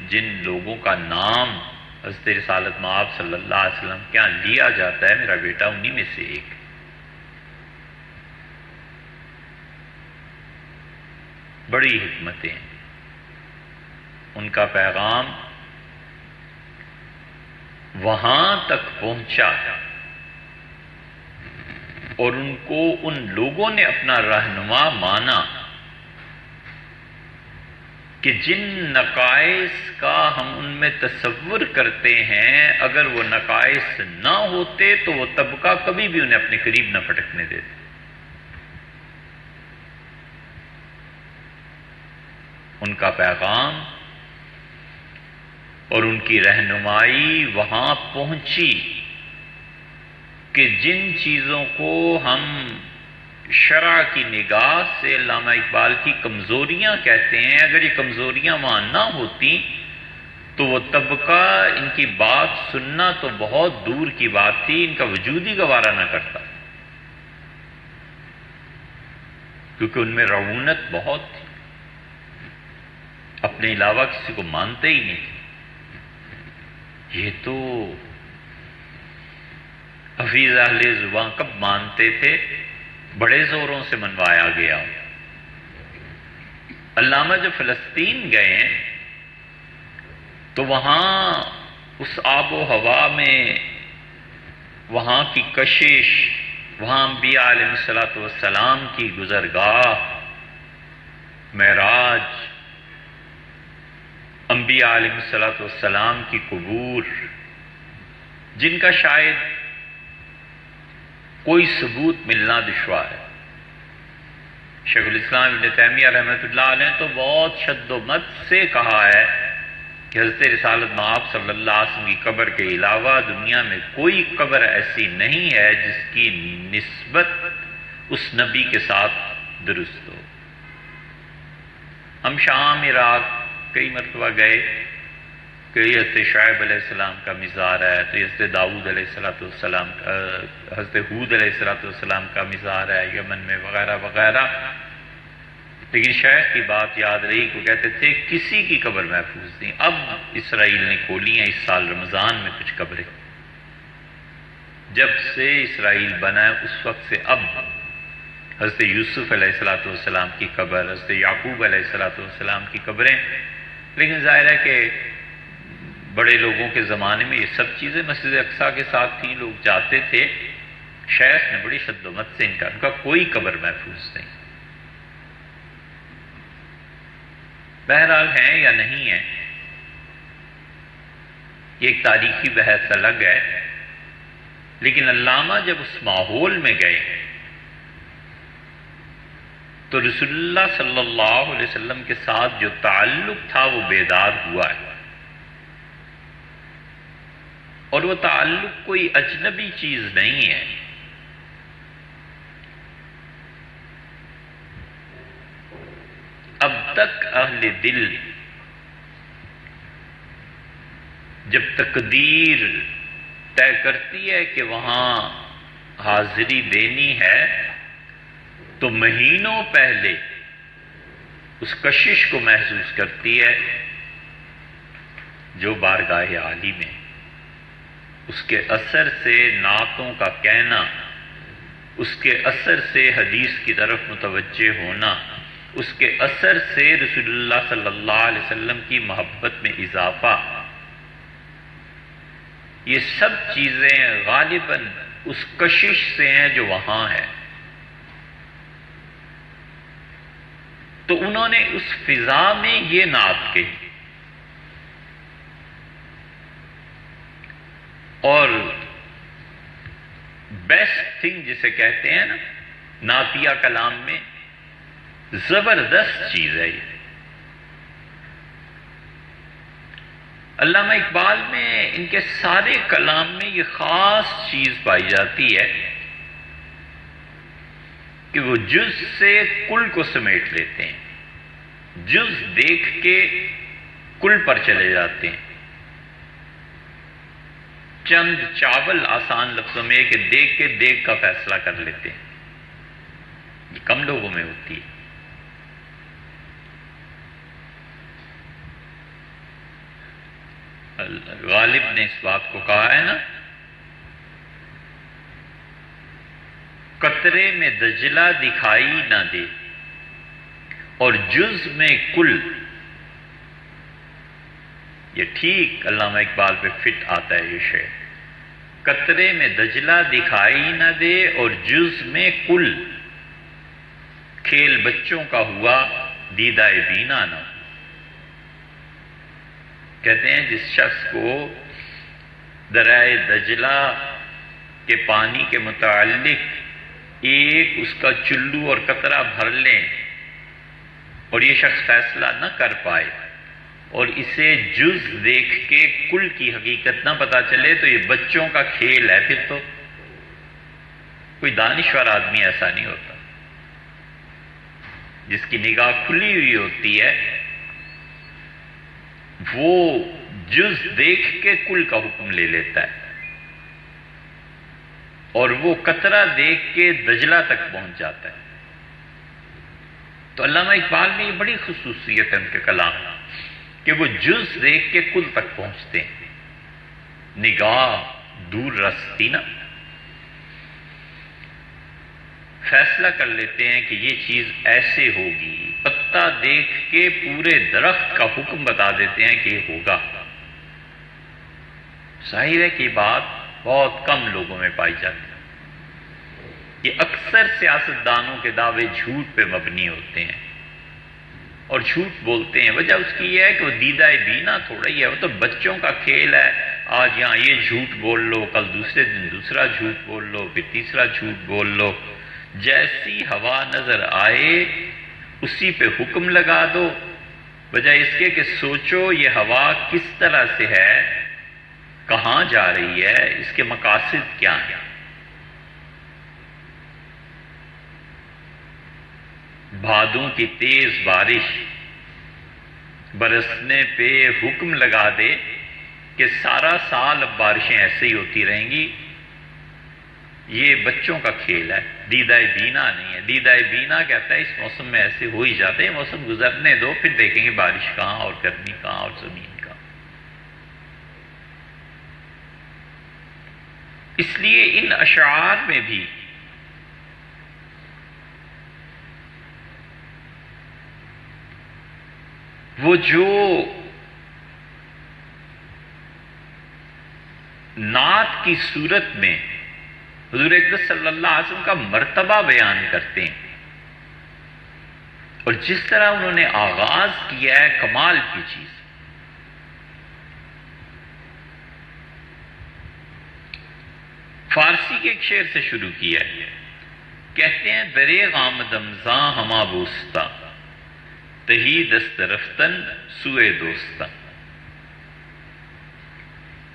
جن لوگوں کا نام حضرت رسالت مآب صلی اللہ علیہ وسلم کیا لیا جاتا ہے، میرا بیٹا انہی میں سے ایک ہے. بڑی حکمتیں ہیں. ان کا پیغام وہاں تک پہنچا اور ان کو ان لوگوں نے اپنا رہنما مانا کہ جن نقائص کا ہم ان میں تصور کرتے ہیں اگر وہ نقائص نہ ہوتے تو وہ طبقہ کبھی بھی انہیں اپنے قریب نہ پٹکنے دیتے. ان کا پیغام اور ان کی رہنمائی وہاں پہنچی کہ جن چیزوں کو ہم شرع کی نگاہ سے علامہ اقبال کی کمزوریاں کہتے ہیں، اگر یہ کمزوریاں وہاں نہ ہوتی تو وہ طبقہ ان کی بات سننا تو بہت دور کی بات تھی، ان کا وجود ہی گوارا نہ کرتا، کیونکہ ان میں رعونت بہت تھی، اپنے علاوہ کسی کو مانتے ہی نہیں تھے. یہ تو حفیظ اہل زباں کب مانتے تھے؟ بڑے زوروں سے منوایا گیا. علامہ جب فلسطین گئے تو وہاں اس آب و ہوا میں وہاں کی کشش، وہاں انبیاء علیہ السلام کی گزرگاہ، معراج، انبیاء علیہ السلام کی قبور، جن کا شاید کوئی ثبوت ملنا دشوار ہے. شیخ الاسلام ابن تیمیہ رحمۃ اللہ علیہ نے تو بہت شد و مت سے کہا ہے کہ حضرت رسالت مآب صلی اللہ علیہ وسلم کی قبر کے علاوہ دنیا میں کوئی قبر ایسی نہیں ہے جس کی نسبت اس نبی کے ساتھ درست ہو. ہم شام عراق کئی مرتبہ گئے کہ حضرت شعیب علیہ السلام کا مزار ہے، تو حضرت داؤد علیہ السلام کا، حضرت ہود علیہ السلام کا مزار ہے یمن میں، وغیرہ وغیرہ. لیکن شیخ کی بات یاد رہی کو کہتے تھے کسی کی قبر محفوظ نہیں. اب اسرائیل نے کھولی ہیں اس سال رمضان میں کچھ قبریں، جب سے اسرائیل بنا ہے اس وقت سے اب حضرت یوسف علیہ السلام کی قبر، حضرت یعقوب علیہ السلام کی قبریں. لیکن ظاہر ہے کہ بڑے لوگوں کے زمانے میں یہ سب چیزیں مسجد اقصیٰ کے ساتھ تھیں، لوگ جاتے تھے. شیخ نے بڑی شد و مت سے انکار کیا، کوئی قبر محفوظ نہیں. بہرحال ہیں یا نہیں ہیں یہ ایک تاریخی بحث الگ ہے. لیکن علامہ جب اس ماحول میں گئے تو رسول اللہ صلی اللہ علیہ وسلم کے ساتھ جو تعلق تھا وہ بیدار ہوا ہے، اور وہ تعلق کوئی اجنبی چیز نہیں ہے. اب تک اہل دل جب تقدیر طے کرتی ہے کہ وہاں حاضری دینی ہے تو مہینوں پہلے اس کشش کو محسوس کرتی ہے جو بارگاہ عالی میں. اس کے اثر سے نعتوں کا کہنا، اس کے اثر سے حدیث کی طرف متوجہ ہونا، اس کے اثر سے رسول اللہ صلی اللہ علیہ وسلم کی محبت میں اضافہ، یہ سب چیزیں غالباً اس کشش سے ہیں جو وہاں ہے. تو انہوں نے اس فضا میں یہ نعت کہی، اور بیسٹ تھنگ جسے کہتے ہیں نا نعتیہ کلام میں، زبردست چیز ہے یہ. علامہ اقبال میں ان کے سارے کلام میں یہ خاص چیز پائی جاتی ہے کہ وہ جز سے کل کو سمیٹ لیتے ہیں، جز دیکھ کے کل پر چلے جاتے ہیں. چند چاول آسان لفظوں میں کہ دیکھ کے دیکھ کا فیصلہ کر لیتے ہیں، یہ کم لوگوں میں ہوتی ہے. غالب نے اس بات کو کہا ہے نا، قطرے میں دجلہ دکھائی نہ دے اور جز میں کل. یہ ٹھیک علامہ اقبال پہ فٹ آتا ہے یہ شعر. قطرے میں دجلہ دکھائی نہ دے اور جز میں کل، کھیل بچوں کا ہوا دیدہ بینا نہ. کہتے ہیں جس شخص کو دریائے دجلہ کے پانی کے متعلق ایک اس کا چلو اور قطرہ بھر لیں اور یہ شخص فیصلہ نہ کر پائے اور اسے جز دیکھ کے کل کی حقیقت نہ پتہ چلے تو یہ بچوں کا کھیل ہے. پھر تو کوئی دانشور آدمی ایسا نہیں ہوتا. جس کی نگاہ کھلی ہوئی ہوتی ہے وہ جز دیکھ کے کل کا حکم لے لیتا ہے اور وہ قطرہ دیکھ کے دجلہ تک پہنچ جاتا ہے. تو علامہ اقبال میں یہ بڑی خصوصیت ہے ان کے کلام کہ وہ جز دیکھ کے کل تک پہنچتے ہیں. نگاہ دور رستی نا، فیصلہ کر لیتے ہیں کہ یہ چیز ایسے ہوگی. پتا دیکھ کے پورے درخت کا حکم بتا دیتے ہیں کہ یہ ہوگا. ظاہر ہے کہ یہ بات بہت کم لوگوں میں پائی جاتی ہے. یہ اکثر سیاستدانوں کے دعوے جھوٹ پہ مبنی ہوتے ہیں اور جھوٹ بولتے ہیں. وجہ اس کی یہ ہے کہ وہ دیدہ بینا تھوڑا ہی ہے، وہ تو بچوں کا کھیل ہے. آج یہاں یہ جھوٹ بول لو، کل دوسرے دن دوسرا جھوٹ بول لو، پھر تیسرا جھوٹ بول لو. جیسی ہوا نظر آئے اسی پہ حکم لگا دو، بجائے اس کے کہ سوچو یہ ہوا کس طرح سے ہے، کہاں جا رہی ہے، اس کے مقاصد کیا ہیں. بھادوں کی تیز بارش برسنے پہ حکم لگا دے کہ سارا سال اب بارشیں ایسے ہی ہوتی رہیں گی، یہ بچوں کا کھیل ہے، دیدہ بینا نہیں ہے. دیدہ بینا کہتا ہے اس موسم میں ایسے ہو ہی جاتے ہیں، موسم گزرنے دو پھر دیکھیں گے بارش کہاں اور گرمی کہاں اور زمین کہاں. اس لیے ان اشعار میں بھی وہ جو نعت کی صورت میں حضور اکرم صلی اللہ علیہ وسلم کا مرتبہ بیان کرتے ہیں اور جس طرح انہوں نے آغاز کیا ہے، کمال کی چیز. فارسی کے ایک شعر سے شروع کیا ہے. کہتے ہیں دریغ آمدم زاں ہما بوستا تہی دست رفتن سوئے دوستا.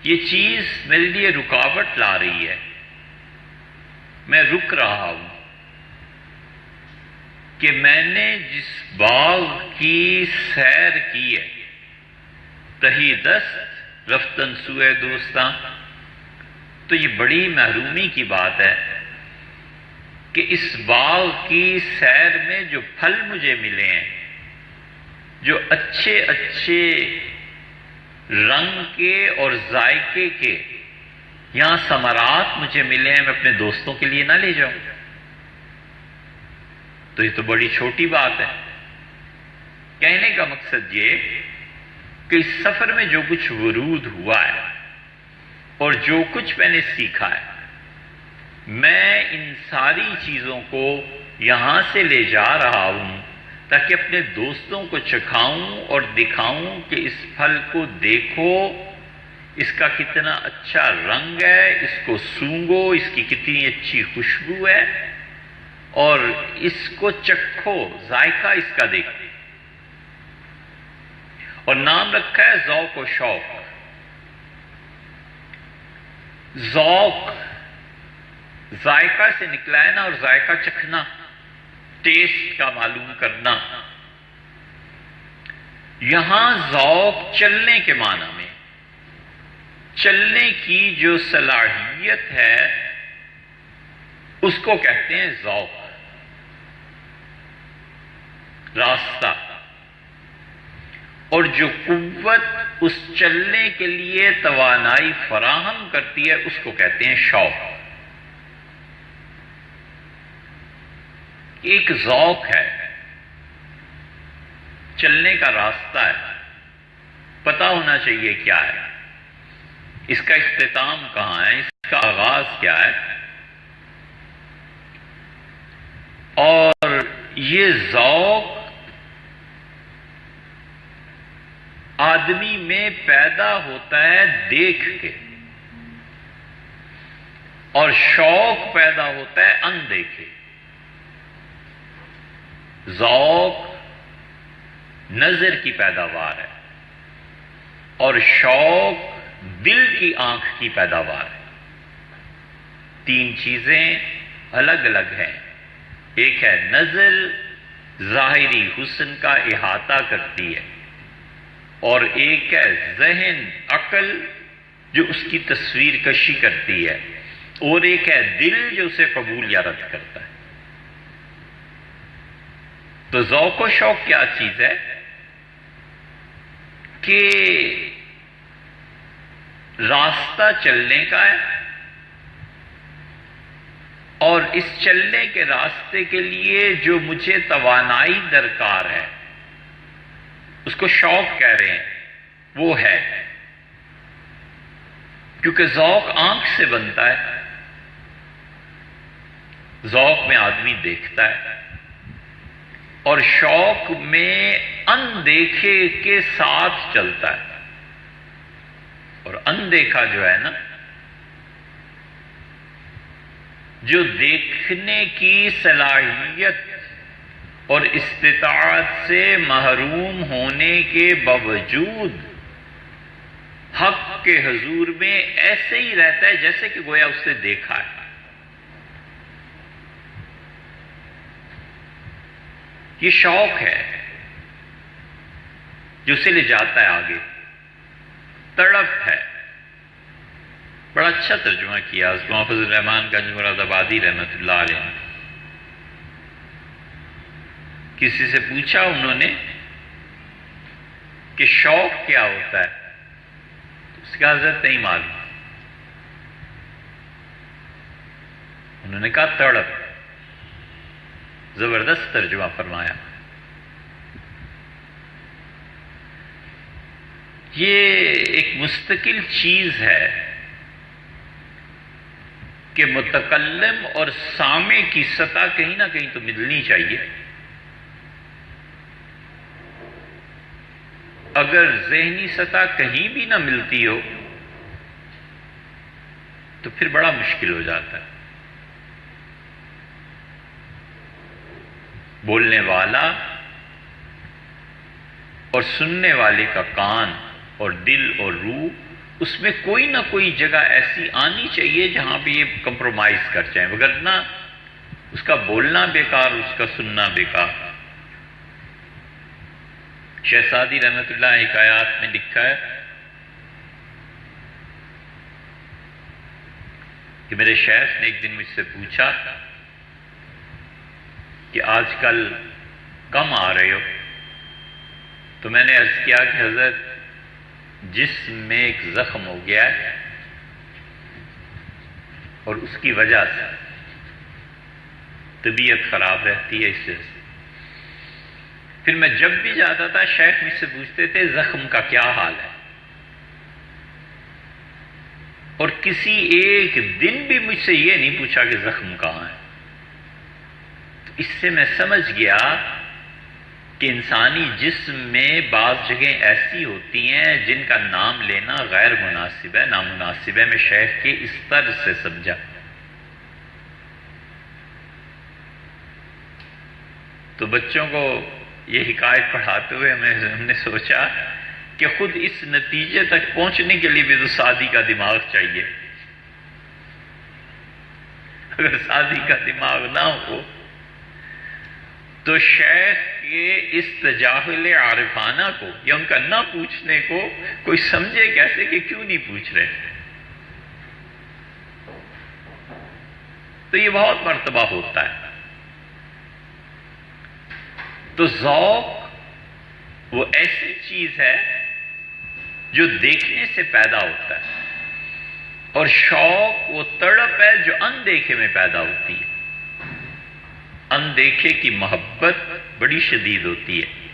یہ چیز میرے لیے رکاوٹ لا رہی ہے، میں رک رہا ہوں کہ میں نے جس باغ کی سیر کی ہے، تہی دست رفتن سوئے دوستاں، تو یہ بڑی محرومی کی بات ہے کہ اس باغ کی سیر میں جو پھل مجھے ملے ہیں، جو اچھے اچھے رنگ کے اور ذائقے کے یہاں ثمرات مجھے ملے ہیں، میں اپنے دوستوں کے لیے نہ لے جاؤں. تو یہ تو بڑی چھوٹی بات ہے. کہنے کا مقصد یہ کہ اس سفر میں جو کچھ ورود ہوا ہے اور جو کچھ میں نے سیکھا ہے، میں ان ساری چیزوں کو یہاں سے لے جا رہا ہوں تاکہ اپنے دوستوں کو چکھاؤں اور دکھاؤں کہ اس پھل کو دیکھو، اس کا کتنا اچھا رنگ ہے، اس کو سونگھو، اس کی کتنی اچھی خوشبو ہے اور اس کو چکھو، ذائقہ اس کا دیکھو. اور نام رکھا ہے ذوق و شوق. ذوق ذائقہ سے نکلا ہے نا، اور ذائقہ چکھنا، ٹیسٹ کا معلوم کرنا. یہاں ذوق چلنے کے معنی میں، چلنے کی جو صلاحیت ہے اس کو کہتے ہیں ذوق، راستہ. اور جو قوت اس چلنے کے لیے توانائی فراہم کرتی ہے اس کو کہتے ہیں شوق. ایک ذوق ہے، چلنے کا راستہ ہے، پتہ ہونا چاہیے کیا ہے، اس کا اختتام کہاں ہے، اس کا آغاز کیا ہے. اور یہ ذوق آدمی میں پیدا ہوتا ہے دیکھ کے، اور شوق پیدا ہوتا ہے اندیکھے۔ ذوق نظر کی پیداوار ہے اور شوق دل کی آنکھ کی پیداوار ہے۔ تین چیزیں الگ الگ ہیں۔ ایک ہے نظر، ظاہری حسن کا احاطہ کرتی ہے، اور ایک ہے ذہن، عقل، جو اس کی تصویر کشی کرتی ہے، اور ایک ہے دل جو اسے قبول یا رد کرتا ہے۔ تو ذوق و شوق کیا چیز ہے کہ راستہ چلنے کا ہے، اور اس چلنے کے راستے کے لیے جو مجھے توانائی درکار ہے اس کو شوق کہہ رہے ہیں، وہ ہے۔ کیونکہ ذوق آنکھ سے بنتا ہے، ذوق میں آدمی دیکھتا ہے، اور شوق میں اندیکھے کے ساتھ چلتا ہے۔ اور اندیکھا جو ہے نا، جو دیکھنے کی صلاحیت اور استطاعت سے محروم ہونے کے باوجود حق کے حضور میں ایسے ہی رہتا ہے جیسے کہ گویا اس نے دیکھا ہے۔ یہ شوق ہے جو اسے لے جاتا ہے آگے، تڑپ ہے۔ بڑا اچھا ترجمہ کیا اس کو حافظ الرحمان گنج مراد آبادی رحمۃ اللہ علیہ نے۔ کسی سے پوچھا انہوں نے کہ شوق کیا ہوتا ہے، اس کا حضرت نہیں معلوم۔ انہوں نے کہا تڑپ۔ زبردست ترجمہ فرمایا۔ یہ ایک مستقل چیز ہے کہ متکلم اور سامع کی سطح کہیں نہ کہیں تو ملنی چاہیے۔ اگر ذہنی سطح کہیں بھی نہ ملتی ہو تو پھر بڑا مشکل ہو جاتا ہے۔ بولنے والا اور سننے والے کا کان اور دل اور روح، اس میں کوئی نہ کوئی جگہ ایسی آنی چاہیے جہاں پہ یہ کمپرومائز کر جائیں، وگرنہ اس کا بولنا بیکار، اس کا سننا بیکار۔ شہزادی رحمت اللہ حکایات میں لکھا ہے کہ میرے شیخ نے ایک دن مجھ سے پوچھا کہ آج کل کم آ رہے ہو؟ تو میں نے عرض کیا کہ حضرت جسم میں ایک زخم ہو گیا ہے اور اس کی وجہ سے طبیعت خراب رہتی ہے، اس سے پھر میں جب بھی جاتا تھا شیخ مجھ سے پوچھتے تھے زخم کا کیا حال ہے، اور کسی ایک دن بھی مجھ سے یہ نہیں پوچھا کہ زخم کہاں ہے۔ اس سے میں سمجھ گیا کہ انسانی جسم میں بعض جگہیں ایسی ہوتی ہیں جن کا نام لینا غیر مناسب ہے، نامناسب ہے۔ میں شیخ کے اس طرز سے سمجھا۔ تو بچوں کو یہ حکایت پڑھاتے ہوئے ہم نے سوچا کہ خود اس نتیجے تک پہنچنے کے لیے بھی تو سادی کا دماغ چاہیے۔ اگر سادی کا دماغ نہ ہو تو شیخ کے اس تجاہل عارفانہ کو یا ان کا نہ پوچھنے کو کوئی سمجھے کیسے کہ کیوں نہیں پوچھ رہے۔ تو یہ بہت مرتبہ ہوتا ہے۔ تو ذوق وہ ایسی چیز ہے جو دیکھنے سے پیدا ہوتا ہے، اور شوق وہ تڑپ ہے جو اندیکھے میں پیدا ہوتی ہے۔ اندیکھے کی محبت بڑی شدید ہوتی ہے۔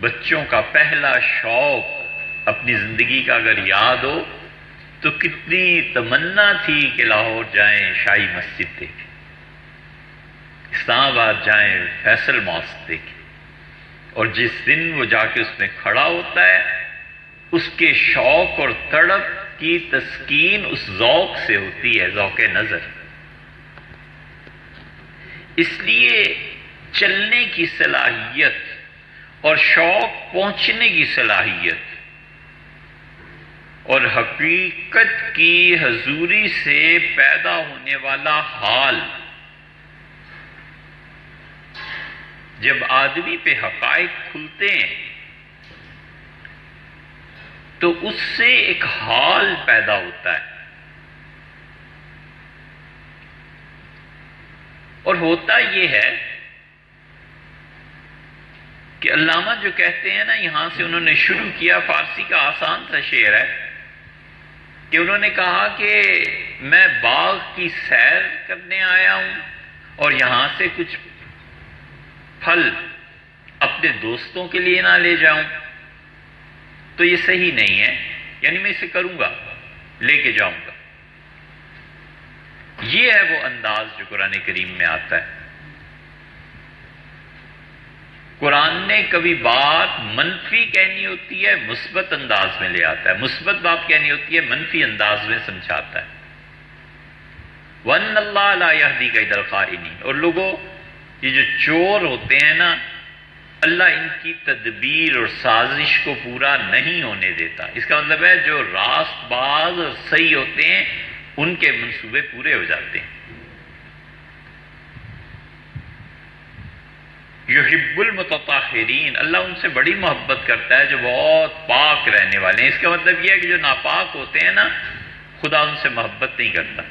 بچوں کا پہلا شوق اپنی زندگی کا اگر یاد ہو تو کتنی تمنا تھی کہ لاہور جائیں شاہی مسجد دیکھیں، اسلام آباد جائیں فیصل ماسک دیکھیں، اور جس دن وہ جا کے اس میں کھڑا ہوتا ہے، اس کے شوق اور تڑپ کی تسکین اس ذوق سے ہوتی ہے، ذوق نظر۔ اس لیے چلنے کی صلاحیت اور شوق پہنچنے کی صلاحیت اور حقیقت کی حضوری سے پیدا ہونے والا حال، جب آدمی پہ حقائق کھلتے ہیں تو اس سے ایک حال پیدا ہوتا ہے، اور ہوتا یہ ہے کہ علامہ جو کہتے ہیں نا، یہاں سے انہوں نے شروع کیا، فارسی کا آسان سا شعر ہے کہ انہوں نے کہا کہ میں باغ کی سیر کرنے آیا ہوں اور یہاں سے کچھ پھل اپنے دوستوں کے لیے نہ لے جاؤں تو یہ صحیح نہیں ہے، یعنی میں اسے کروں گا، لے کے جاؤں گا۔ یہ ہے وہ انداز جو قرآن کریم میں آتا ہے۔ قرآن نے کبھی بات منفی کہنی ہوتی ہے، مثبت انداز میں لے آتا ہے، مثبت بات کہنی ہوتی ہے، منفی انداز میں سمجھاتا ہے۔ وَأَنَّ اللَّهَ لَا يَهْدِي كَيْدَ الْخَائِنِينَ۔ اور لوگوں، یہ جو چور ہوتے ہیں نا، اللہ ان کی تدبیر اور سازش کو پورا نہیں ہونے دیتا۔ اس کا مطلب ہے جو راست باز اور صحیح ہوتے ہیں ان کے منصوبے پورے ہو جاتے ہیں۔ یحب المتطہرین، اللہ ان سے بڑی محبت کرتا ہے جو بہت پاک رہنے والے ہیں۔ اس کا مطلب یہ ہے کہ جو ناپاک ہوتے ہیں نا، خدا ان سے محبت نہیں کرتا۔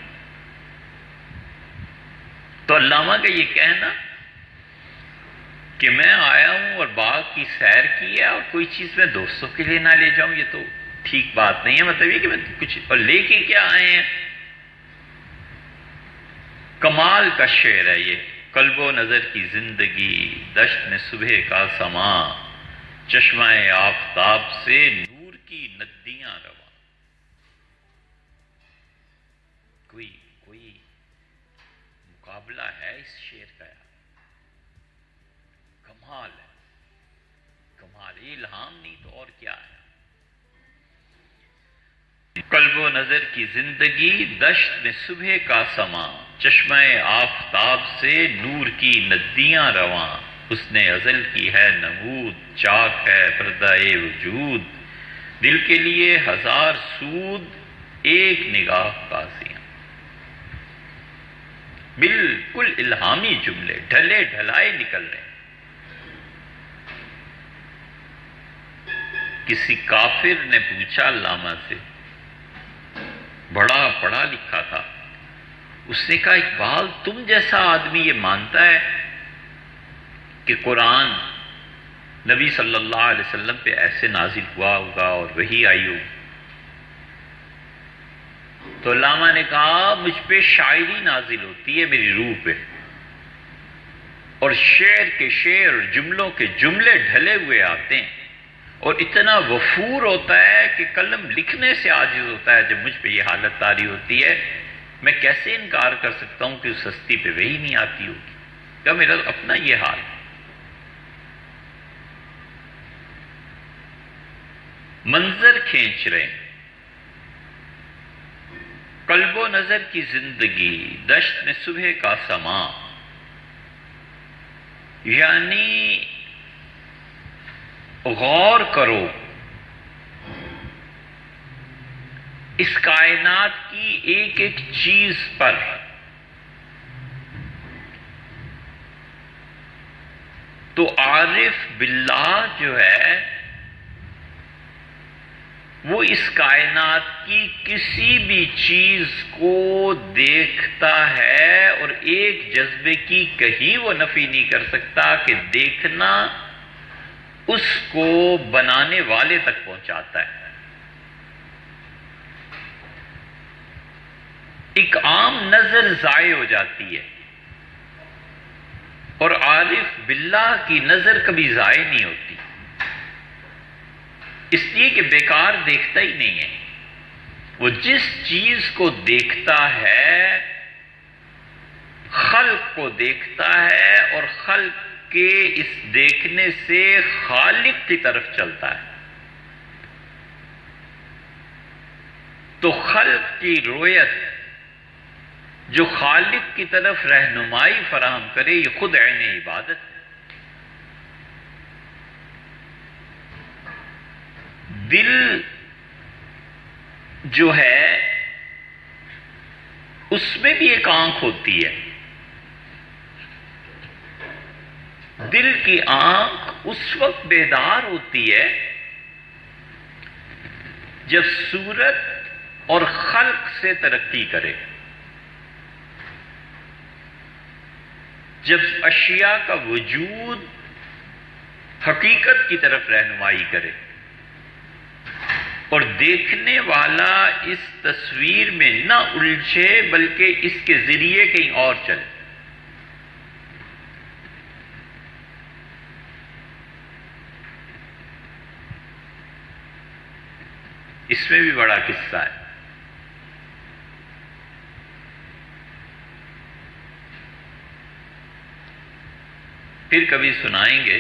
تو علامہ کا یہ کہنا کہ میں آیا ہوں اور باغ کی سیر کی ہے اور کوئی چیز میں دوستوں کے لیے نہ لے جاؤں، یہ تو ٹھیک بات نہیں ہے۔ مطلب یہ کہ میں کچھ اور لے کے کیا آئے ہیں۔ کمال کا شعر ہے یہ۔ قلب و نظر کی زندگی، دشت میں صبح کا سما، چشمہ آفتاب سے نور کی ندیاں رواں۔ کوئی مقابلہ ہے اس شعر کا؟ کمال ہے، کمال، یہ الہام نہیں تو اور کیا ہے۔ قلب و نظر کی زندگی، دشت میں صبح کا سما، چشمہ آفتاب سے نور کی ندیاں رواں، حسن ازل کی ہے نمود، چاک ہے پردہ وجود، دل کے لیے ہزار سود، ایک نگاہ قاضیاں۔ بالکل الہامی جملے، ڈھلے ڈھلائے نکل رہے ہیں۔ کسی کافر نے پوچھا علامہ سے، بڑا پڑھا لکھا تھا، اس نے کہا اقبال تم جیسا آدمی یہ مانتا ہے کہ قرآن نبی صلی اللہ علیہ وسلم پہ ایسے نازل ہوا ہوگا اور وحی آئی ہوگی؟ تو علامہ نے کہا مجھ پہ شاعری نازل ہوتی ہے میری روح پہ، اور شعر کے شعر اور جملوں کے جملے ڈھلے ہوئے آتے ہیں، اور اتنا وفور ہوتا ہے کہ قلم لکھنے سے عاجز ہوتا ہے جب مجھ پہ یہ حالت طاری ہوتی ہے۔ میں کیسے انکار کر سکتا ہوں کہ اس ہستی پہ وہی نہیں آتی ہوگی؟ کیا میرا اپنا یہ حال ہے۔ منظر کھینچ رہے ہیں، قلب و نظر کی زندگی، دشت میں صبح کا سما، یعنی غور کرو اس کائنات کی ایک ایک چیز پر، تو عارف باللہ جو ہے وہ اس کائنات کی کسی بھی چیز کو دیکھتا ہے اور ایک جذبے کی کہیں وہ نفی نہیں کر سکتا کہ دیکھنا اس کو بنانے والے تک پہنچاتا ہے۔ ایک عام نظر ضائع ہو جاتی ہے اور عارف باللہ کی نظر کبھی ضائع نہیں ہوتی، اس لیے کہ بیکار دیکھتا ہی نہیں ہے۔ وہ جس چیز کو دیکھتا ہے خلق کو دیکھتا ہے، اور خلق کیونکہ اس دیکھنے سے خالق کی طرف چلتا ہے. تو خلق کی رویت جو خالق کی طرف رہنمائی فراہم کرے، یہ خود عین عبادت ہے. دل جو ہے اس میں بھی ایک آنکھ ہوتی ہے. دل کی آنکھ اس وقت بیدار ہوتی ہے جب صورت اور خلق سے ترقی کرے، جب اشیاء کا وجود حقیقت کی طرف رہنمائی کرے اور دیکھنے والا اس تصویر میں نہ الجھے بلکہ اس کے ذریعے کہیں اور چلے. اس میں بھی بڑا قصہ ہے. پھر کبھی سنائیں گے.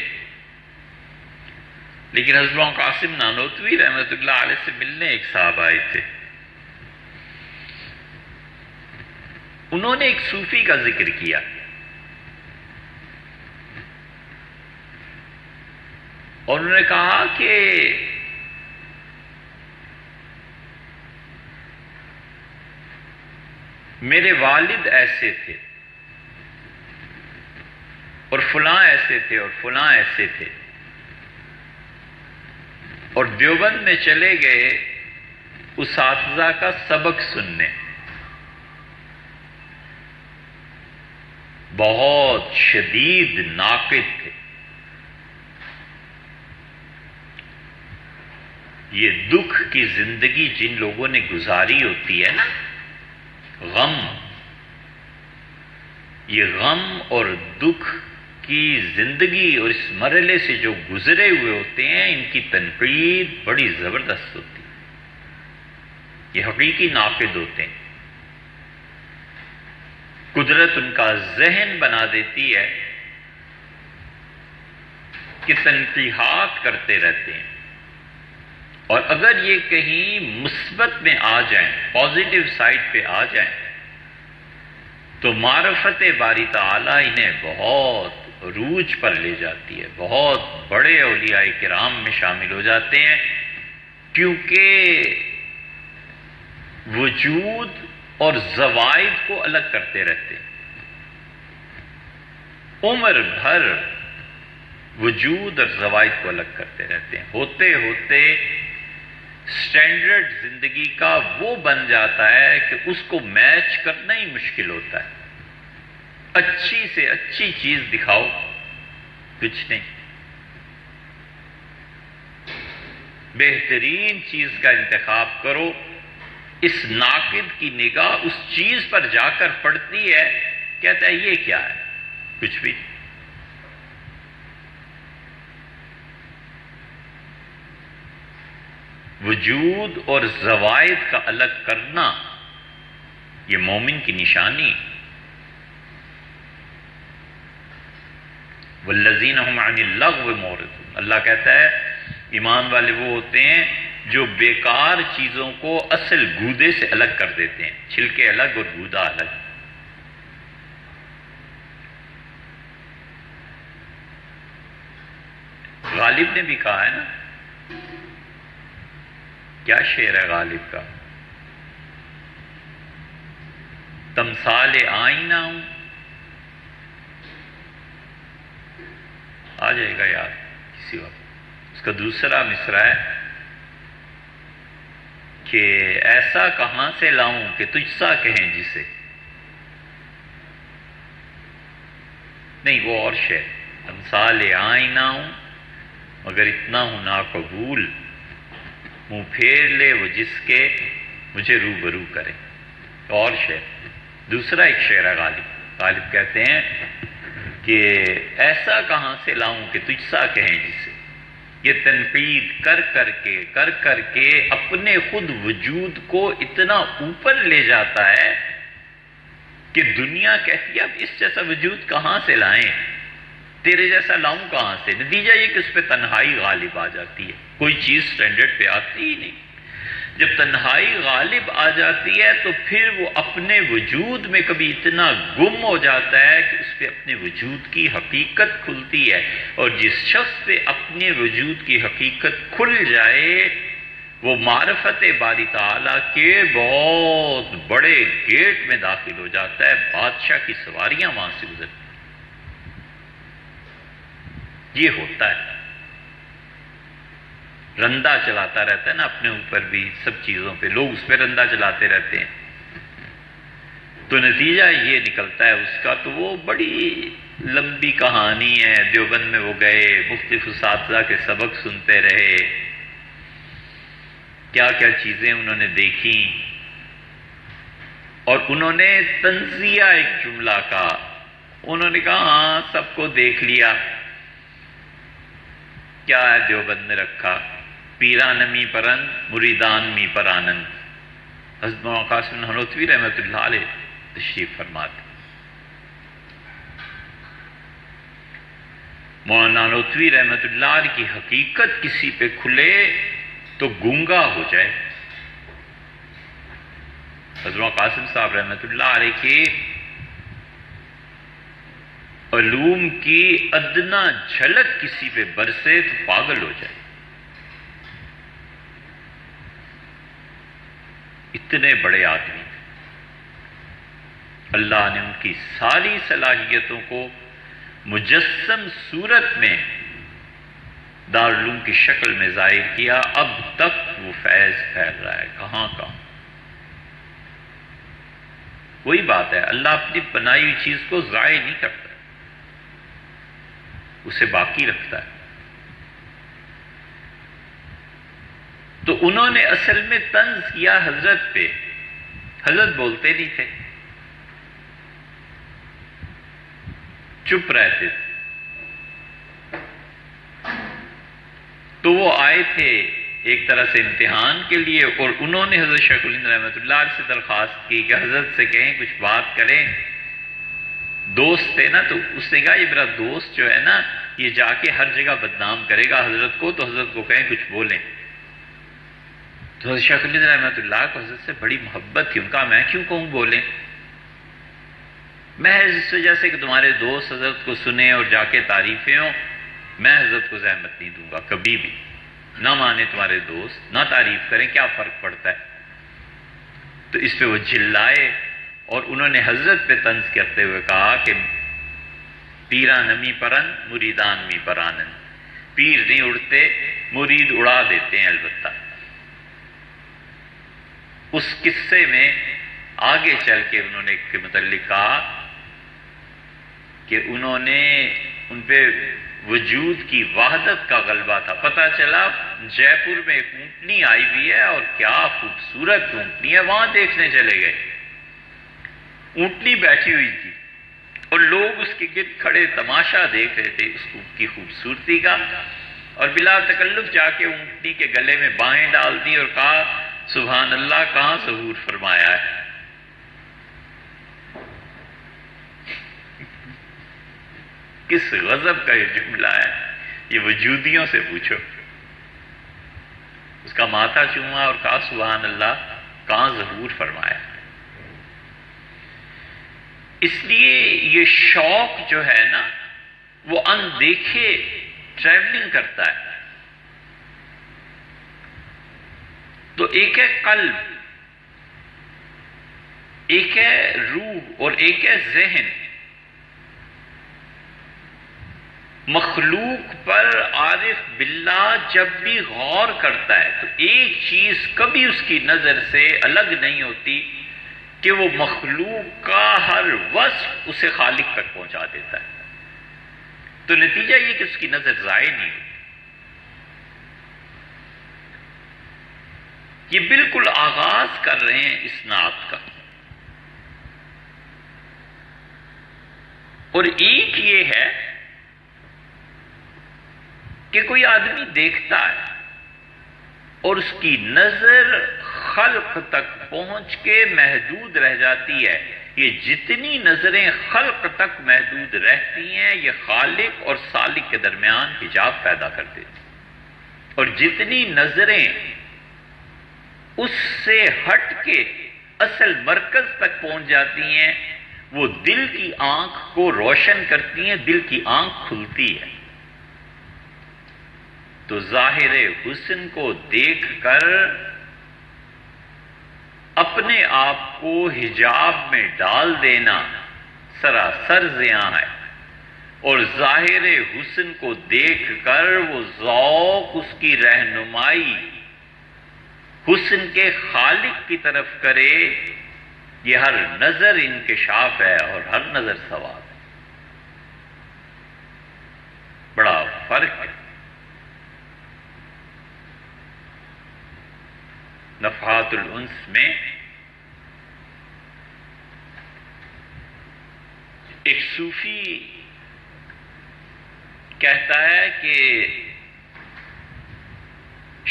لیکن حضرت قاسم نانوتوی رحمۃ اللہ علیہ سے ملنے ایک صاحب آئے تھے. انہوں نے ایک صوفی کا ذکر کیا. اور انہوں نے کہا کہ میرے والد ایسے تھے اور فلاں ایسے تھے اور فلاں ایسے تھے، اور دیوبند میں چلے گئے اساتذہ کا سبق سننے. بہت شدید ناقد تھے. یہ دکھ کی زندگی جن لوگوں نے گزاری ہوتی ہے نا، غم، یہ غم اور دکھ کی زندگی اور اس مرحلے سے جو گزرے ہوئے ہوتے ہیں، ان کی تنقید بڑی زبردست ہوتی ہے. یہ حقیقی ناقد ہوتے ہیں. قدرت ان کا ذہن بنا دیتی ہے کہ تنقیحات کرتے رہتے ہیں، اور اگر یہ کہیں مثبت میں آ جائیں، پازیٹیو سائڈ پہ آ جائیں، تو معرفت باری تعالی انہیں بہت عروج پر لے جاتی ہے. بہت بڑے اولیاء کرام میں شامل ہو جاتے ہیں، کیونکہ وجود اور زوائد کو الگ کرتے رہتے ہیں. عمر بھر وجود اور زوائد کو الگ کرتے رہتے ہیں. ہوتے ہوتے سٹینڈرڈ زندگی کا وہ بن جاتا ہے کہ اس کو میچ کرنا ہی مشکل ہوتا ہے. اچھی سے اچھی چیز دکھاؤ، کچھ نہیں. بہترین چیز کا انتخاب کرو، اس ناقد کی نگاہ اس چیز پر جا کر پڑتی ہے، کہتا ہے یہ کیا ہے؟ کچھ بھی. وجود اور زوائد کا الگ کرنا یہ مومن کی نشانی. والذین هم عن اللغو معرضون، اللہ کہتا ہے ایمان والے وہ ہوتے ہیں جو بیکار چیزوں کو اصل گودے سے الگ کر دیتے ہیں. چھلکے الگ اور گودا الگ. غالب نے بھی کہا ہے نا، کیا شعر ہے غالب کا؟ تمثال آئینہ ہوں. آ جائے گا یار کسی وقت. اس کا دوسرا مصرع ہے کہ ایسا کہاں سے لاؤں کہ تجھ سا کہیں جسے. نہیں، وہ اور شعر. تمثال آئینہ ہوں مگر اتنا ہوں ناقبول، منہ پھیر لے وہ جس کے مجھے روبرو کرے. اور شعر. دوسرا ایک شعر ہے غالب کہتے ہیں کہ ایسا کہاں سے لاؤں کہ تجھ سا کہیں جسے. یہ تنقید کر کر کے اپنے خود وجود کو اتنا اوپر لے جاتا ہے کہ دنیا کہتی ہے اب اس جیسا وجود کہاں سے لائیں. تیرے جیسا لاؤں کہاں سے؟ نتیجہ یہ کہ اس پہ تنہائی غالب آ جاتی ہے، کوئی چیز سٹینڈرڈ پہ آتی ہی نہیں۔ جب تنہائی غالب آ جاتی ہے تو پھر وہ اپنے وجود میں کبھی اتنا گم ہو جاتا ہے کہ اس پہ اپنے وجود کی حقیقت کھلتی ہے، اور جس شخص پہ اپنے وجود کی حقیقت کھل جائے وہ معرفت باری تعالیٰ کے بہت بڑے گیٹ میں داخل ہو جاتا ہے، بادشاہ کی سواریاں وہاں سے گزرتی ہیں۔ یہ ہوتا ہے، رندہ چلاتا رہتا ہے نا اپنے اوپر بھی، سب چیزوں پہ لوگ اس پہ رندہ چلاتے رہتے ہیں، تو نتیجہ یہ نکلتا ہے اس کا۔ تو وہ بڑی لمبی کہانی ہے، دیوبند میں وہ گئے، مختلف اساتذہ کے سبق سنتے رہے، کیا کیا چیزیں انہوں نے دیکھی، اور انہوں نے تنزیہ ایک جملہ کہا، انہوں نے کہا ہاں سب کو دیکھ لیا، کیا ہے دیوبند نے رکھا، پیران می پرند مریدان می پر آنند۔ حضرت مولانا قاسم نانوتوی رحمۃ اللہ علیہ تشریف فرماتے، مولانا نانوتوی رحمۃ اللہ علیہ کی حقیقت کسی پہ کھلے تو گونگا ہو جائے۔ حضرت مولانا قاسم صاحب رحمۃ اللہ علیہ کے علوم کی ادنا جھلک کسی پہ برسے تو پاگل ہو جائے، اتنے بڑے آدمی تھے۔ اللہ نے ان کی ساری صلاحیتوں کو مجسم صورت میں دارالعلوم کی شکل میں ظاہر کیا، اب تک وہ فیض پھیل رہا ہے کہاں کہاں۔ وہی بات ہے، اللہ اپنی بنائی ہوئی چیز کو ضائع نہیں کرتا، اسے باقی رکھتا ہے۔ تو انہوں نے اصل میں طنز کیا حضرت پہ، حضرت بولتے نہیں تھے، چپ رہتے تھے۔ تو وہ آئے تھے ایک طرح سے امتحان کے لیے، اور انہوں نے حضرت شیخ الہند رحمۃ اللہ علیہ سے درخواست کی کہ حضرت سے کہیں کچھ بات کریں، دوست تھے نا، تو اس نے کہا یہ میرا دوست جو ہے نا یہ جا کے ہر جگہ بدنام کرے گا حضرت کو، تو حضرت کو کہیں کچھ بولیں۔ تو حضرت شیخ الہند رحمۃ اللہ کو حضرت سے بڑی محبت تھی، ان کا میں کیوں کہوں بولیں، محض اس وجہ سے کہ تمہارے دوست حضرت کو سنیں اور جا کے تعریفیں ہوں، میں حضرت کو زحمت نہیں دوں گا کبھی بھی، نہ مانے تمہارے دوست، نہ تعریف کریں، کیا فرق پڑتا ہے۔ تو اس پہ وہ جلائے، اور انہوں نے حضرت پہ طنز کرتے ہوئے کہا کہ پیران می پرند مریدان می پر آنند، پیر نہیں اڑتے، مرید اڑا دیتے ہیں البتہ۔ اس قصے میں آگے چل کے انہوں نے کے متعلق کہا کہ انہوں نے ان پہ وجود کی وحدت کا غلبہ تھا، پتہ چلا جے پور میں ایک اونٹنی آئی ہوئی ہے اور کیا خوبصورت اونٹنی ہے، وہاں دیکھنے چلے گئے، اونٹنی بیٹھی ہوئی تھی اور لوگ اس کے گرد کھڑے تماشا دیکھ رہے تھے اس کی خوبصورتی کا، اور بلا تکلف جا کے اونٹنی کے گلے میں باہیں ڈال دی اور کہا سبحان اللہ، کہاں ظہور فرمایا ہے۔ کس غضب کا یہ جملہ ہے، یہ وجودیوں سے پوچھو۔ اس کا ماتھا چوما اور کہا سبحان اللہ، کہاں ظہور فرمایا۔ اس لیے یہ شوق جو ہے نا وہ اندیکھے ٹریولنگ کرتا ہے۔ تو ایک ہے قلب، ایک ہے روح، اور ایک ہے ذہن۔ مخلوق پر عارف باللہ جب بھی غور کرتا ہے تو ایک چیز کبھی اس کی نظر سے الگ نہیں ہوتی کہ وہ مخلوق کا ہر وصف اسے خالق تک پہنچا دیتا ہے۔ تو نتیجہ یہ کہ اس کی نظر ضائع نہیں ہوتی۔ یہ بالکل آغاز کر رہے ہیں اس نعت کا، اور ایک یہ ہے کہ کوئی آدمی دیکھتا ہے اور اس کی نظر خلق تک پہنچ کے محدود رہ جاتی ہے یہ جتنی نظریں خلق تک محدود رہتی ہیں یہ خالق اور سالک کے درمیان حجاب پیدا کر دیتی، اور جتنی نظریں اس سے ہٹ کے اصل مرکز تک پہنچ جاتی ہیں وہ دل کی آنکھ کو روشن کرتی ہیں، دل کی آنکھ کھلتی ہے۔ تو ظاہر حسن کو دیکھ کر اپنے آپ کو حجاب میں ڈال دینا سراسر زیاں ہے، اور ظاہر حسن کو دیکھ کر وہ ذوق، اس کی رہنمائی حسن کے خالق کی طرف کرے، یہ ہر نظر انکشاف ہے اور ہر نظر ثواب ہے۔ بڑا فرق ہے۔ نفحات الانس میں ایک صوفی کہتا ہے کہ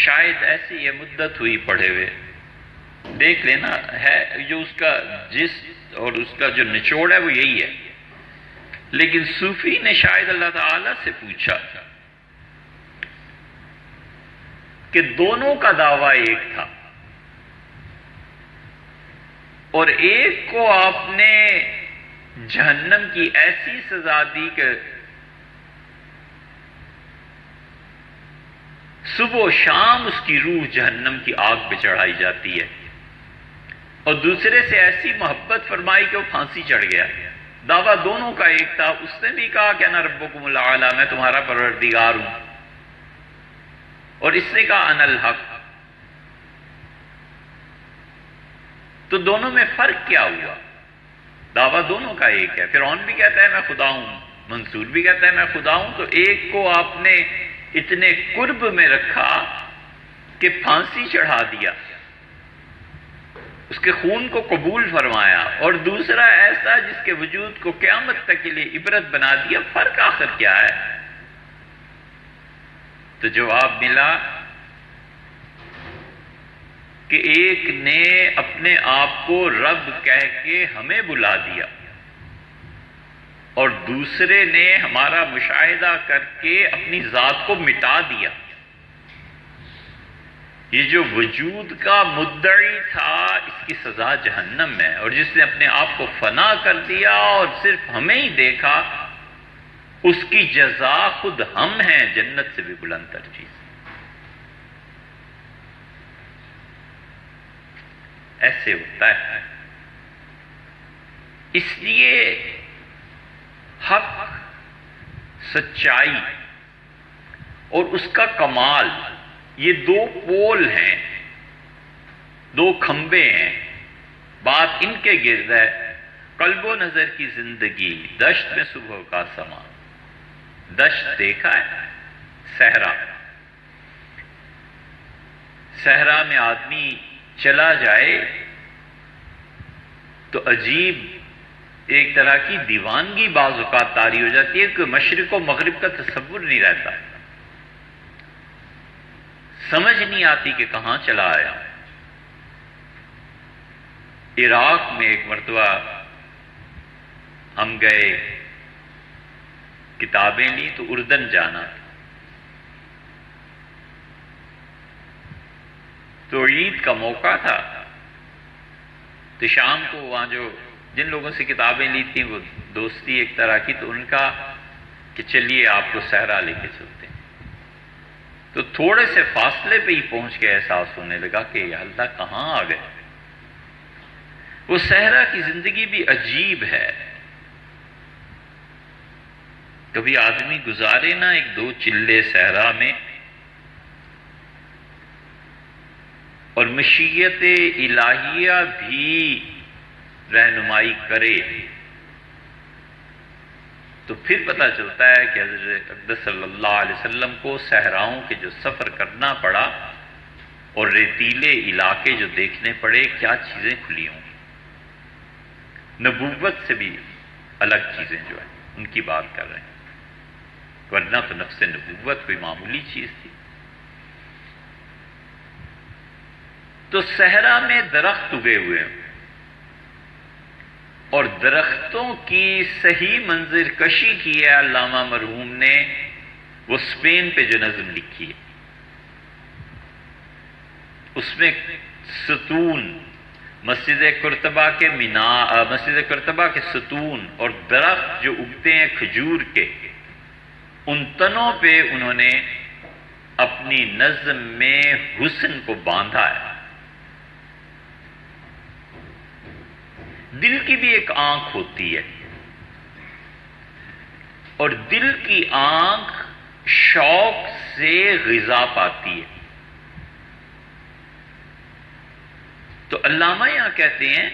شاید ایسی یہ مدت ہوئی پڑھے ہوئے، دیکھ لینا ہے جو اس کا جس اور اس کا جو نچوڑ ہے وہ یہی ہے، لیکن صوفی نے شاید اللہ تعالی سے پوچھا کہ دونوں کا دعویٰ ایک تھا، اور ایک کو آپ نے جہنم کی ایسی سزا دی کہ صبح و شام اس کی روح جہنم کی آگ پہ چڑھائی جاتی ہے، اور دوسرے سے ایسی محبت فرمائی کہ وہ پھانسی چڑھ گیا۔ دعویٰ دونوں کا ایک تھا، اس نے بھی کہا کہ انا ربکم الاعلی، میں تمہارا پروردگار ہوں، اور اس نے کہا انا الحق۔ تو دونوں میں فرق کیا ہوا؟ دعویٰ دونوں کا ایک ہے۔ فرعون بھی کہتا ہے میں خدا ہوں، منصور بھی کہتا ہے میں خدا ہوں، تو ایک کو آپ نے اتنے قرب میں رکھا کہ پھانسی چڑھا دیا، اس کے خون کو قبول فرمایا، اور دوسرا ایسا جس کے وجود کو قیامت تک کے لیے عبرت بنا دیا۔ فرق آخر کیا ہے؟ تو جواب ملا کہ ایک نے اپنے آپ کو رب کہہ کے ہمیں بلا دیا، اور دوسرے نے ہمارا مشاہدہ کر کے اپنی ذات کو مٹا دیا۔ یہ جو وجود کا مدعی تھا اس کی سزا جہنم ہے، اور جس نے اپنے آپ کو فنا کر دیا اور صرف ہمیں ہی دیکھا اس کی جزا خود ہم ہیں، جنت سے بھی بلند تر چیز۔ ایسے ہوتا ہے۔ اس لیے حق، سچائی اور اس کا کمال یہ دو پول ہیں، دو کھمبے ہیں، بات ان کے گرد ہے۔ قلب و نظر کی زندگی دشت میں صبح کا سما۔ دشت دیکھا ہے؟ صحرا، صحرا میں آدمی چلا جائے تو عجیب ایک طرح کی دیوانگی بعض اوقات طاری ہو جاتی ہے کہ مشرق و مغرب کا تصور نہیں رہتا، سمجھ نہیں آتی کہ کہاں چلا آیا۔ عراق میں ایک مرتبہ ہم گئے، کتابیں لی تو اردن جانا تھا، تو عید کا موقع تھا، تو شام کو وہاں جو جن لوگوں سے کتابیں لی تھیں وہ دوستی ایک طرح کی، تو ان کا کہ چلیے آپ کو صحرا لے کے چلتے ہیں۔ تو تھوڑے سے فاصلے پہ ہی پہنچ کے احساس ہونے لگا کہ یا اللہ کہاں آ گئے۔ وہ صحرا کی زندگی بھی عجیب ہے۔ کبھی آدمی گزارے نا ایک دو چلے صحرا میں، اور مشیت الہیہ بھی رہنمائی کرے، تو پھر پتہ چلتا ہے کہ حضرت اقدس صلی اللہ علیہ وسلم کو صحراؤں کے جو سفر کرنا پڑا اور ریتیلے علاقے جو دیکھنے پڑے، کیا چیزیں کھلی ہوں۔ نبوت سے بھی الگ چیزیں جو ہیں ان کی بات کر رہے ہیں، ورنہ تو نفس نبوت کوئی معمولی چیز تھی۔ تو صحرا میں درخت اگے ہوئے ہیں، اور درختوں کی صحیح منظر کشی کی ہے علامہ مرحوم نے، وہ اسپین پہ جو نظم لکھی ہے اس میں ستون، مسجد قرطبہ کے ستون اور درخت جو اگتے ہیں کھجور کے، ان تنوں پہ انہوں نے اپنی نظم میں حسن کو باندھا ہے۔ دل کی بھی ایک آنکھ ہوتی ہے، اور دل کی آنکھ شوق سے غذا پاتی ہے۔ تو علامہ یہاں کہتے ہیں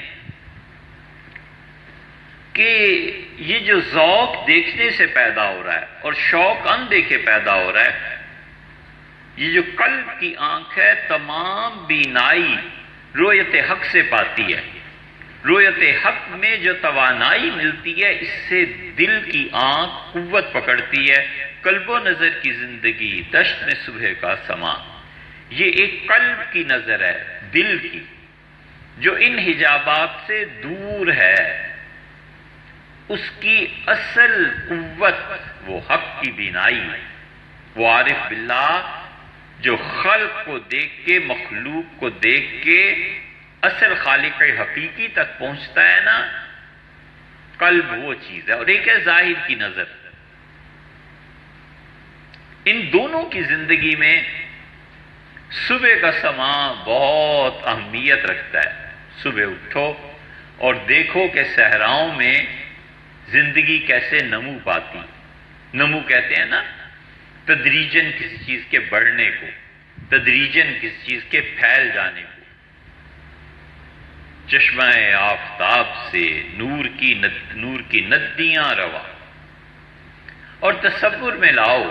کہ یہ جو ذوق دیکھنے سے پیدا ہو رہا ہے اور شوق اندیکھے پیدا ہو رہا ہے، یہ جو قلب کی آنکھ ہے تمام بینائی رؤیت حق سے پاتی ہے۔ رؤیت حق میں جو توانائی ملتی ہے اس سے دل کی آنکھ قوت پکڑتی ہے۔ قلب و نظر کی زندگی دشت میں صبح کا سما، یہ ایک قلب کی نظر ہے، دل کی، جو ان حجابات سے دور ہے۔ اس کی اصل قوت وہ حق کی بینائی ہے۔ وہ عارف باللہ جو خلق کو دیکھ کے، مخلوق کو دیکھ کے اصل خالق حقیقی تک پہنچتا ہے نا، قلب وہ چیز ہے، اور ایک ہے ظاہر کی نظر۔ ان دونوں کی زندگی میں صبح کا سما بہت اہمیت رکھتا ہے۔ صبح اٹھو اور دیکھو کہ صحراؤں میں زندگی کیسے نمو پاتی۔ نمو کہتے ہیں نا تدریجاً کسی چیز کے بڑھنے کو، تدریجاً کسی چیز کے پھیل جانے کو۔ چشمہ آفتاب سے نور کی ندیاں روا، اور تصور میں لاؤ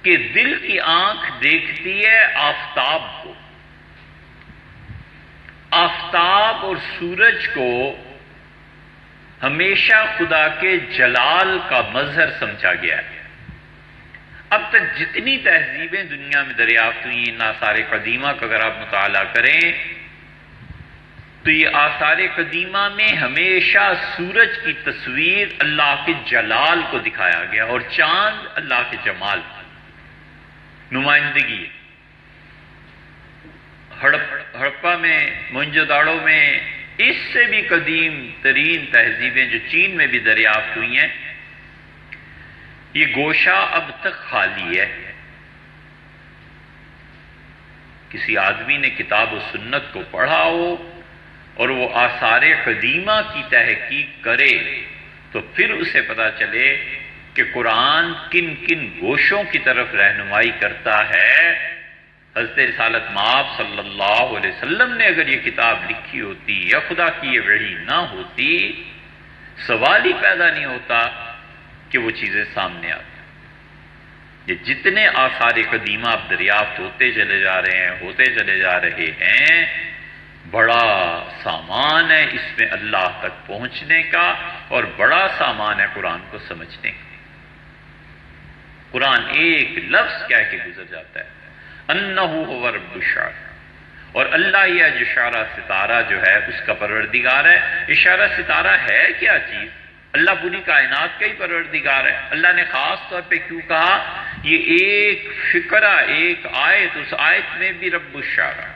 کہ دل کی آنکھ دیکھتی ہے آفتاب کو۔ آفتاب اور سورج کو ہمیشہ خدا کے جلال کا مظہر سمجھا گیا ہے۔ اب تک جتنی تہذیبیں دنیا میں دریافت ہوئی ان آثار قدیمہ کا اگر آپ مطالعہ کریں تو یہ آثار قدیمہ میں ہمیشہ سورج کی تصویر اللہ کے جلال کو دکھایا گیا، اور چاند اللہ کے جمال کی نمائندگی ہے۔ ہڑپا میں، موہنجو داڑو میں، اس سے بھی قدیم ترین تہذیبیں جو چین میں بھی دریافت ہوئی ہیں، یہ گوشہ اب تک خالی ہے۔ کسی آدمی نے کتاب و سنت کو پڑھا ہو اور وہ آثار قدیمہ کی تحقیق کرے تو پھر اسے پتہ چلے کہ قرآن کن کن گوشوں کی طرف رہنمائی کرتا ہے۔ حضرت رسالت مآب صلی اللہ علیہ وسلم نے اگر یہ کتاب لکھی ہوتی یا خدا کی یہ وحی نہ ہوتی، سوال ہی پیدا نہیں ہوتا کہ وہ چیزیں سامنے آتی۔ یہ جتنے آثار قدیمہ اب دریافت ہوتے چلے جا رہے ہیں، بڑا سامان ہے اس میں اللہ تک پہنچنے کا، اور بڑا سامان ہے قرآن کو سمجھنے کا۔ قرآن ایک لفظ کہہ کے گزر جاتا ہے، انہ هو رب الشعرا، اور اللہ یہ اشارہ ستارہ جو ہے اس کا پروردگار ہے۔ اشارہ ستارہ ہے کیا چیز؟ اللہ پوری کائنات کا ہی پروردگار ہے۔ اللہ نے خاص طور پہ کیوں کہا؟ یہ ایک فقرہ، ایک آیت، اس آیت میں بھی رب الشعرا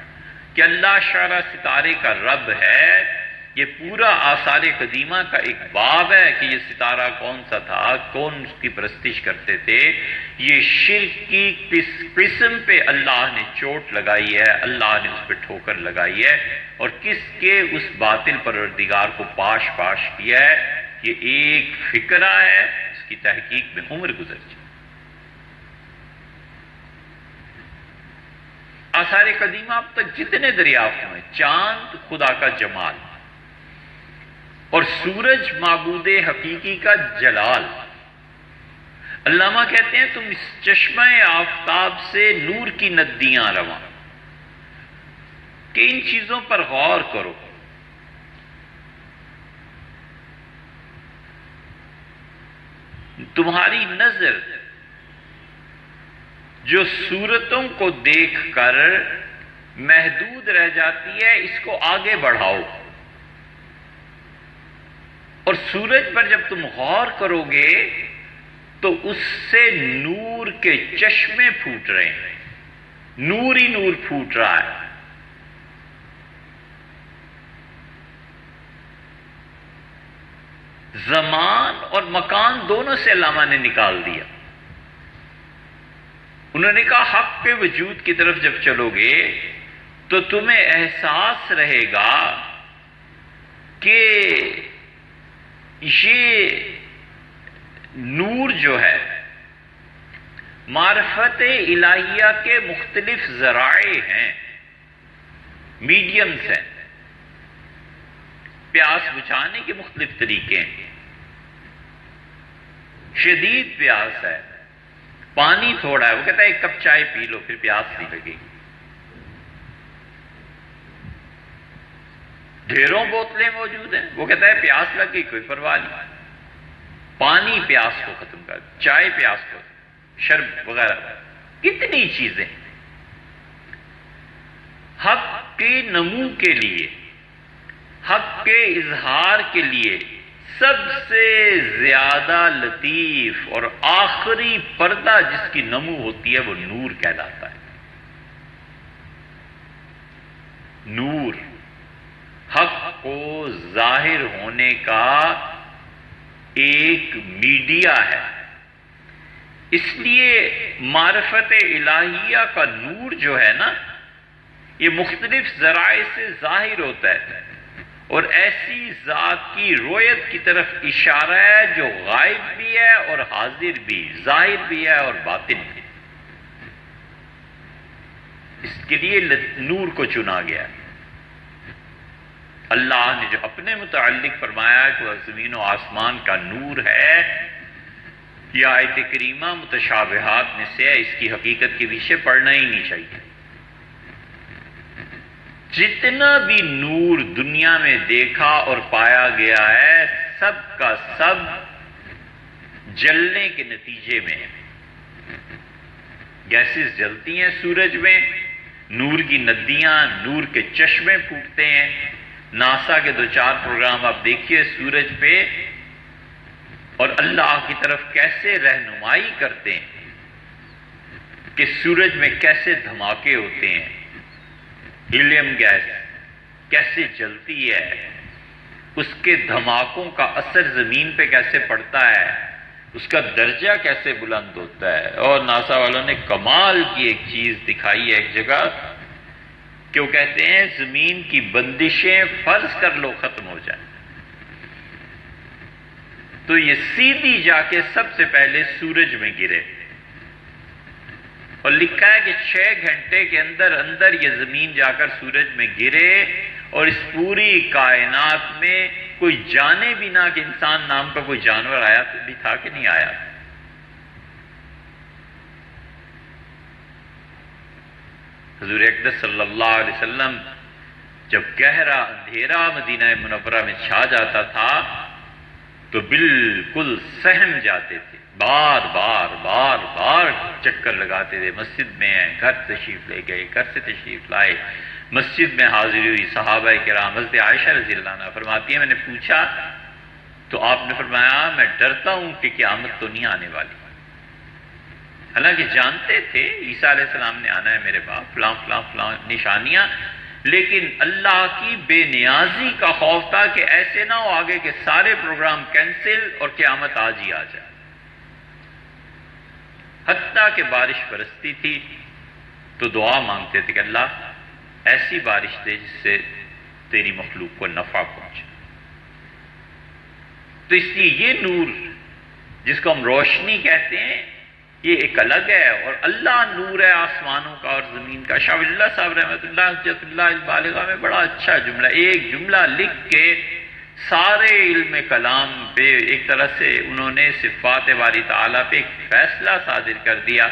کہ اللہ اشارہ ستارے کا رب ہے، یہ پورا آثار قدیمہ کا ایک باب ہے کہ یہ ستارہ کون سا تھا، کون اس کی پرستش کرتے تھے۔ یہ شرک کی کس قسم پہ اللہ نے چوٹ لگائی ہے، اللہ نے اس پہ ٹھوکر لگائی ہے، اور کس کے اس باطل پروردگار کو پاش کیا ہے۔ یہ ایک فکرہ ہے، اس کی تحقیق میں عمر گزر جائے۔ آثار قدیمہ اب تک جتنے دریافت ہوئے، چاند خدا کا جمال اور سورج معبود حقیقی کا جلال۔ علامہ کہتے ہیں تم اس چشمہ آفتاب سے نور کی ندیاں رواں، کہ ان چیزوں پر غور کرو۔ تمہاری نظر جو صورتوں کو دیکھ کر محدود رہ جاتی ہے، اس کو آگے بڑھاؤ۔ اور سورج پر جب تم غور کرو گے تو اس سے نور کے چشمے پھوٹ رہے ہیں، نور ہی نور پھوٹ رہا ہے۔ زمان اور مکان دونوں سے علامہ نے نکال دیا۔ انہوں نے کہا حق کے وجود کی طرف جب چلو گے تو تمہیں احساس رہے گا کہ یہ نور جو ہے معرفت الہیہ کے مختلف ذرائع ہیں، میڈیمز ہیں، پیاس بجھانے کے مختلف طریقے ہیں۔ شدید پیاس ہے، پانی تھوڑا ہے، وہ کہتا ہے ایک کپ چائے پی لو پھر پیاس نہیں لگے گی۔ ڈھیروں بوتلیں موجود ہیں، وہ کہتا ہے پیاس لگ گئی کوئی پرواہ نہیں، پانی پیاس کو ختم کر، چائے پیاس کو، شرب وغیرہ، کتنی چیزیں۔ حق کے نمو کے لیے، حق کے اظہار کے لیے سب سے زیادہ لطیف اور آخری پردہ جس کی نمو ہوتی ہے وہ نور کہلاتا ہے۔ نور حق کو ظاہر ہونے کا ایک میڈیا ہے۔ اس لیے معرفت الہیہ کا نور جو ہے نا، یہ مختلف ذرائع سے ظاہر ہوتا ہے اور ایسی ذات کی رویت کی طرف اشارہ ہے جو غائب بھی ہے اور حاضر بھی، ظاہر بھی ہے اور باطن بھی۔ اس کے لیے نور کو چنا گیا۔ اللہ نے جو اپنے متعلق فرمایا کہ وہ زمین و آسمان کا نور ہے، یہ آیت کریمہ متشابہات میں سے ہے، اس کی حقیقت کے پیچھے پڑھنا ہی نہیں چاہیے۔ جتنا بھی نور دنیا میں دیکھا اور پایا گیا ہے سب کا سب جلنے کے نتیجے میں ہے۔ گیسز جلتی ہیں سورج میں، نور کی ندیاں، نور کے چشمے پھوٹتے ہیں۔ ناسا کے 2-4 پروگرام آپ دیکھیے سورج پہ، اور اللہ کی طرف کیسے رہنمائی کرتے ہیں کہ سورج میں کیسے دھماکے ہوتے ہیں، ہیلیم گیس کیسے جلتی ہے، اس کے دھماکوں کا اثر زمین پہ کیسے پڑتا ہے، اس کا درجہ کیسے بلند ہوتا ہے۔ اور ناسا والوں نے کمال کی ایک چیز دکھائی ہے ایک جگہ کہ وہ کہتے ہیں زمین کی بندشیں فرض کر لو ختم ہو جائیں تو یہ سیدھی جا کے سب سے پہلے سورج میں گرے، اور لکھا ہے کہ 6 گھنٹے کے اندر اندر یہ زمین جا کر سورج میں گرے، اور اس پوری کائنات میں کوئی جانے بھی نہ کہ انسان نام کا کوئی جانور آیا بھی تھا کہ نہیں آیا۔ حضور اقدس صلی اللہ علیہ وسلم جب گہرا اندھیرا مدینہ منورہ میں چھا جاتا تھا تو بالکل سہم جاتے تھے، بار بار چکر لگاتے تھے، مسجد میں ہیں، گھر تشریف لے گئے، گھر سے تشریف لائے، مسجد میں حاضری ہوئی۔ صحابہ کرام، حضرت عائشہ رضی اللہ عنہ فرماتی ہیں میں نے پوچھا تو آپ نے فرمایا میں ڈرتا ہوں کہ قیامت تو نہیں آنے والی۔ حالانکہ جانتے تھے عیسیٰ علیہ السلام نے آنا ہے میرے باپ، فلاں فلاں فلاں نشانیاں، لیکن اللہ کی بے نیازی کا خوف تھا کہ ایسے نہ ہو آگے کہ سارے پروگرام کینسل اور قیامت آج ہی آ جائے۔ حتیٰ کہ بارش برستی تھی تو دعا مانگتے تھے کہ اللہ ایسی بارش دے جس سے تیری مخلوق کو نفع پہنچے۔ تو اس لیے یہ نور جس کو ہم روشنی کہتے ہیں یہ ایک الگ ہے، اور اللہ نور ہے آسمانوں کا اور زمین کا۔ شاہ ولی اللہ صاحب رحمۃ اللہ حجت اللہ البالغہ میں بڑا اچھا جملہ، ایک جملہ لکھ کے سارے علم کلام پہ ایک طرح سے انہوں نے صفات باری تعالیٰ پہ ایک فیصلہ صادر کر دیا۔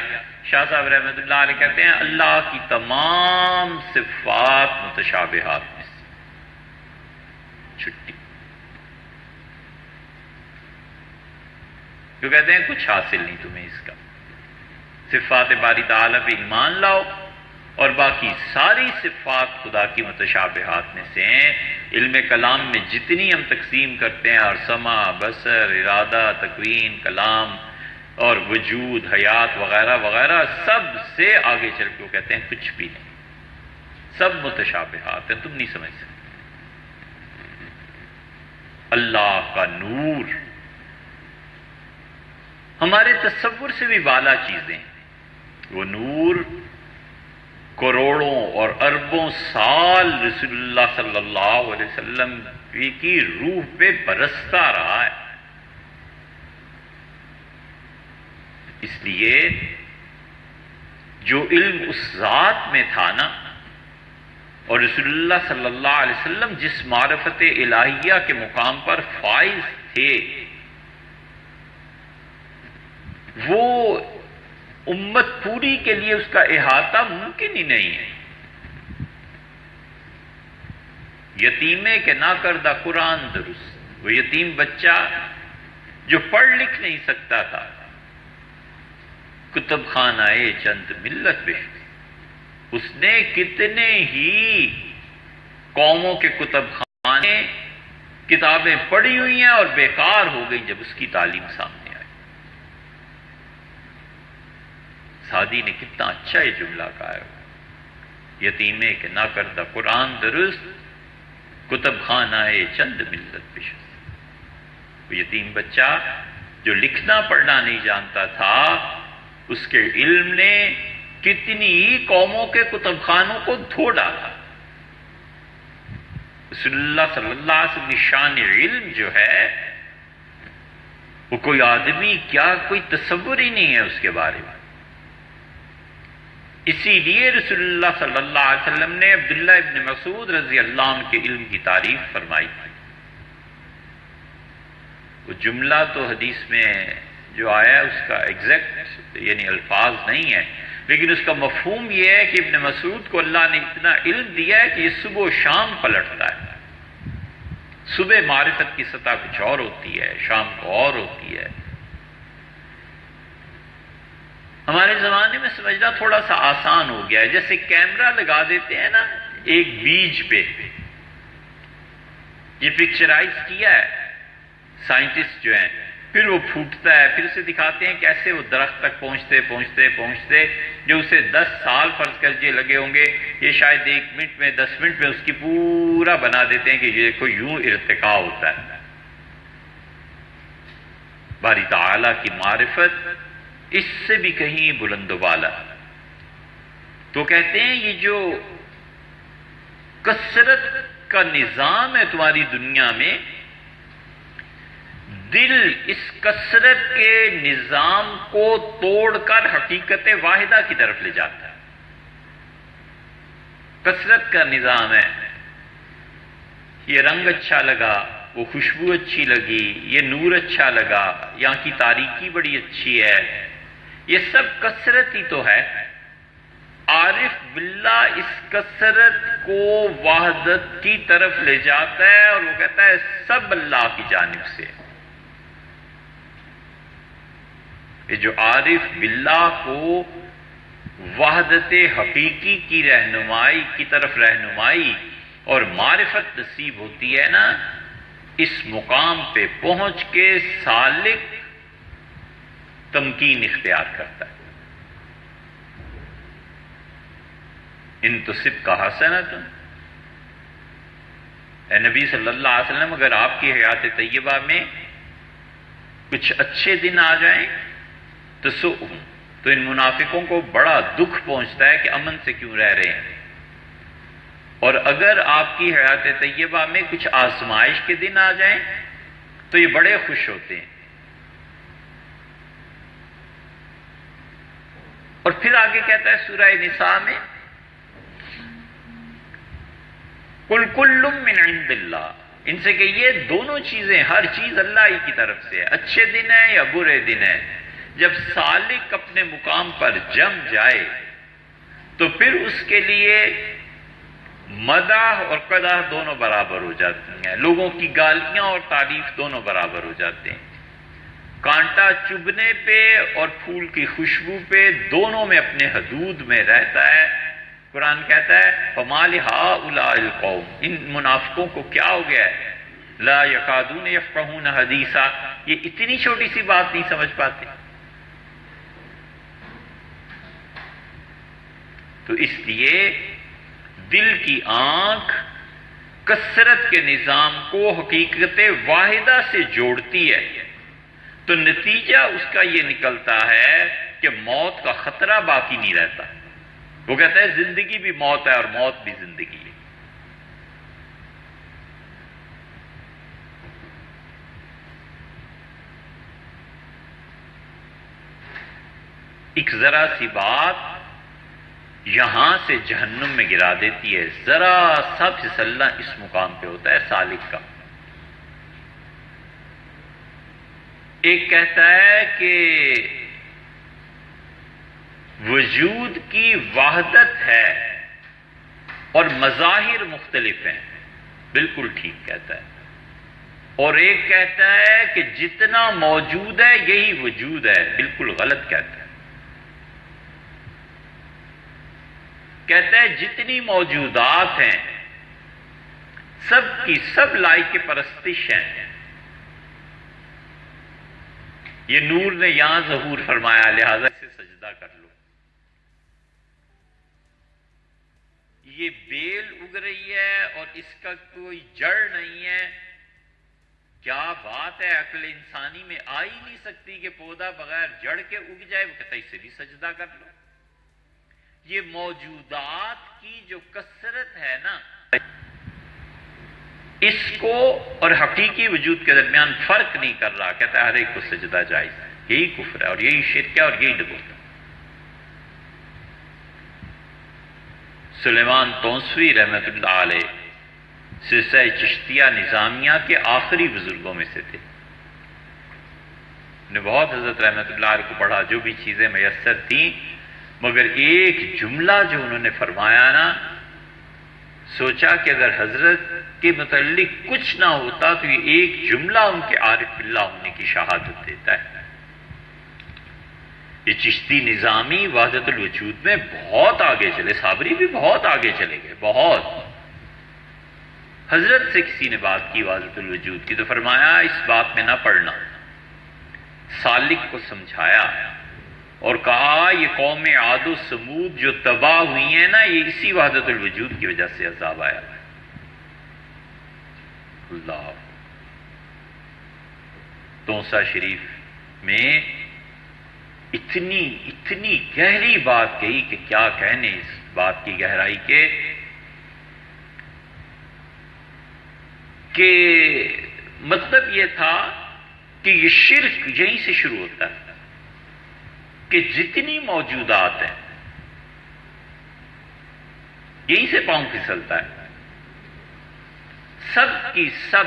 شاہ صاحب رحمۃ اللہ علیہ کہتے ہیں اللہ کی تمام صفات متشابہات میں سے چھٹی، جو کہتے ہیں کچھ حاصل نہیں تمہیں اس کا، صفات باری تعالیٰ پہ ایمان لاؤ اور باقی ساری صفات خدا کی متشابہات میں سے ہیں۔ علم کلام میں جتنی ہم تقسیم کرتے ہیں، اور سمع، بصر، ارادہ، تکوین، کلام اور وجود، حیات وغیرہ وغیرہ، سب سے آگے چل کے وہ کہتے ہیں کچھ بھی نہیں، سب متشابہات ہیں، تم نہیں سمجھ سکتے۔ اللہ کا نور ہمارے تصور سے بھی بالا چیزیں، وہ نور کروڑوں اور اربوں سال رسول اللہ صلی اللہ علیہ وسلم کی روح پہ برستا رہا ہے۔ اس لیے جو علم اس ذات میں تھا نا، اور رسول اللہ صلی اللہ علیہ وسلم جس معرفت الہیہ کے مقام پر فائز تھے، وہ امت پوری کے لیے اس کا احاطہ ممکن ہی نہیں ہے۔ یتیمے کے نہ کردہ قرآن درست، وہ یتیم بچہ جو پڑھ لکھ نہیں سکتا تھا، کتب خانہ چند ملت بشت، اس نے کتنے ہی قوموں کے کتب خانے کتابیں پڑھی ہوئی ہیں اور بیکار ہو گئی جب اس کی تعلیم سامنے آئی۔ سعدی نے کتنا اچھا یہ جملہ کہا ہے، یتیمے کے نہ کردہ قرآن درست، کتب خانہ چند ملت بشت۔ وہ یتیم بچہ جو لکھنا پڑھنا نہیں جانتا تھا، اس کے علم نے کتنی ہی قوموں کے کتب خانوں کو دھو ڈالا۔ رسول اللہ صلی اللہ علیہ وسلم کی شان علم جو ہے، وہ کوئی آدمی کیا کوئی تصور ہی نہیں ہے اس کے بارے میں۔ اسی لیے رسول اللہ صلی اللہ علیہ وسلم نے عبداللہ ابن مسعود رضی اللہ عنہ کے علم کی تعریف فرمائی تھی۔ وہ جملہ تو حدیث میں جو آیا ہے اس کا ایگزیکٹ یعنی الفاظ نہیں ہے، لیکن اس کا مفہوم یہ ہے کہ ابن مسعود کو اللہ نے اتنا علم دیا ہے کہ یہ صبح و شام پلٹتا ہے۔ صبح معرفت کی سطح کچھ اور ہوتی ہے، شام کو اور ہوتی ہے۔ ہمارے زمانے میں سمجھنا تھوڑا سا آسان ہو گیا ہے، جیسے کیمرہ لگا دیتے ہیں نا ایک بیج پہ، یہ پکچرائز کیا ہے سائنٹسٹ جو ہیں، پھر وہ پھوٹتا ہے، پھر اسے دکھاتے ہیں کیسے وہ درخت تک پہنچتے پہنچتے پہنچتے، جو اسے 10 سال فرض کر لگے ہوں گے، یہ شاید 1 منٹ میں 10 منٹ میں اس کی پورا بنا دیتے ہیں کہ یہ دیکھو یوں ارتقاء ہوتا ہے۔ باری تعالیٰ کی معرفت اس سے بھی کہیں بلند و بالا۔ تو کہتے ہیں یہ جو کثرت کا نظام ہے تمہاری دنیا میں، دل اس کثرت کے نظام کو توڑ کر حقیقت واحدہ کی طرف لے جاتا ہے۔ کثرت کا نظام ہے، یہ رنگ اچھا لگا، وہ خوشبو اچھی لگی، یہ نور اچھا لگا، یہاں کی تاریکی بڑی اچھی ہے، یہ سب کثرت ہی تو ہے۔ عارف باللہ اس کثرت کو وحدت کی طرف لے جاتا ہے اور وہ کہتا ہے سب اللہ کی جانب سے۔ یہ جو عارف باللہ کو وحدت حقیقی کی رہنمائی کی طرف رہنمائی اور معرفت نصیب ہوتی ہے نا، اس مقام پہ پہنچ کے سالک تمکین اختیار کرتا ہے۔ ان تصب کا حسنۃ، اے نبی صلی اللہ علیہ وسلم، اگر آپ کی حیات طیبہ میں کچھ اچھے دن آ جائیں تو ان منافقوں کو بڑا دکھ پہنچتا ہے کہ امن سے کیوں رہ رہے ہیں، اور اگر آپ کی حیات طیبہ میں کچھ آزمائش کے دن آ جائیں تو یہ بڑے خوش ہوتے ہیں۔ اور پھر آگے کہتا ہے سورہ نساء میں، قُلْ كُلٌّ مِّنْ عِنْدِ اللَّهِ، ان سے کہ یہ دونوں چیزیں، ہر چیز اللہ ہی کی طرف سے ہے، اچھے دن ہیں یا برے دن ہیں۔ جب سالک اپنے مقام پر جم جائے تو پھر اس کے لیے مدح اور قدح دونوں برابر ہو جاتی ہیں، لوگوں کی گالیاں اور تعریف دونوں برابر ہو جاتے ہیں۔ کانٹا چبھنے پہ اور پھول کی خوشبو پہ دونوں میں اپنے حدود میں رہتا ہے، قرآن کہتا ہے فَمَا لِهَٰؤُلَاءِ الْقَوْمِ، ان منافقوں کو کیا ہو گیا ہے، لَا يَكَادُونَ يَفْقَهُونَ حَدِيثًا، یہ اتنی چھوٹی سی بات نہیں سمجھ پاتے۔ تو اس لیے دل کی آنکھ کثرت کے نظام کو حقیقت واحدہ سے جوڑتی ہے، تو نتیجہ اس کا یہ نکلتا ہے کہ موت کا خطرہ باقی نہیں رہتا۔ وہ کہتا ہے زندگی بھی موت ہے اور موت بھی زندگی ہے۔ ایک ذرا سی بات یہاں سے جہنم میں گرا دیتی ہے، ذرا سا پھسلنا اس مقام پہ ہوتا ہے سالک کا۔ ایک کہتا ہے کہ وجود کی وحدت ہے اور مظاہر مختلف ہیں، بالکل ٹھیک کہتا ہے۔ اور ایک کہتا ہے کہ جتنا موجود ہے یہی وجود ہے، بالکل غلط کہتا ہے۔ کہتا ہے جتنی موجودات ہیں سب کی سب لائق پرستش ہیں۔ یہ نور نے یہاں ظہور فرمایا، لہذا اسے سجدہ کر لو۔ یہ بیل اگ رہی ہے اور اس کا کوئی جڑ نہیں ہے، کیا بات ہے، عقل انسانی میں آ ہی نہیں سکتی کہ پودا بغیر جڑ کے اگ جائے۔ وہ کہتا ہے اسے بھی سجدہ کر لو۔ یہ موجودات کی جو کثرت ہے نا، اس کو اور حقیقی وجود کے درمیان فرق نہیں کر رہا، کہتا ہے ہر ایک کو سجدہ جائز ہے۔ یہی کفر ہے اور یہی شرک ہے اور یہی ڈبوت ہے۔ سلیمان تونسوی رحمت اللہ علیہ سلسلہ چشتیہ نظامیہ کے آخری بزرگوں میں سے تھے۔ نے بہت حضرت رحمت اللہ علیہ کو پڑھا، جو بھی چیزیں میسر تھیں، مگر ایک جملہ جو انہوں نے فرمایا نا، سوچا کہ اگر حضرت کے متعلق کچھ نہ ہوتا تو یہ ایک جملہ ان کے عارف باللہ ہونے کی شہادت دیتا ہے۔ یہ چشتی نظامی وحدت الوجود میں بہت آگے چلے، صابری بھی بہت آگے چلے گئے، بہت۔ حضرت سے کسی نے بات کی وحدت الوجود کی تو فرمایا اس بات میں نہ پڑنا، سالک کو سمجھایا اور کہا یہ قوم عاد و سمود جو تباہ ہوئی ہیں نا، یہ اسی وحدت الوجود کی وجہ سے عذاب آیا ہے۔ اللہ تونسا شریف میں اتنی گہری بات کہی کہ کیا کہنے اس بات کی گہرائی کے، کہ مطلب یہ تھا کہ یہ شرک یہیں سے شروع ہوتا ہے کہ جتنی موجودات ہیں یہیں سے پاؤں پھسلتا ہے، سب کی سب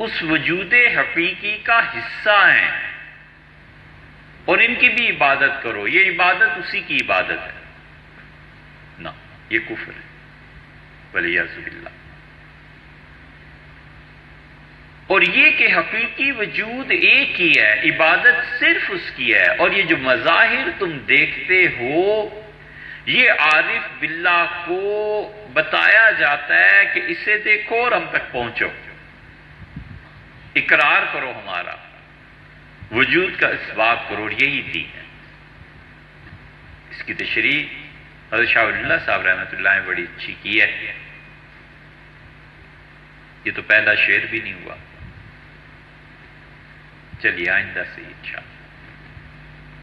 اس وجود حقیقی کا حصہ ہیں اور ان کی بھی عبادت کرو، یہ عبادت اسی کی عبادت ہے نہ، یہ کفر ہے ولیعذ باللہ۔ اور یہ کہ حقیقی وجود ایک ہی ہے، عبادت صرف اس کی ہے، اور یہ جو مظاہر تم دیکھتے ہو یہ عارف باللہ کو بتایا جاتا ہے کہ اسے دیکھو اور ہم تک پہنچو، اقرار کرو ہمارا وجود کا اسباب کرو، اور یہی دین ہے۔ اس کی تشریح حضرت شاہ ولی اللہ صاحب رحمۃ اللہ نے بڑی اچھی کی ہے۔ یہ تو پہلا شعر بھی نہیں ہوا، چلیے آئندہ سے انشاءاللہ۔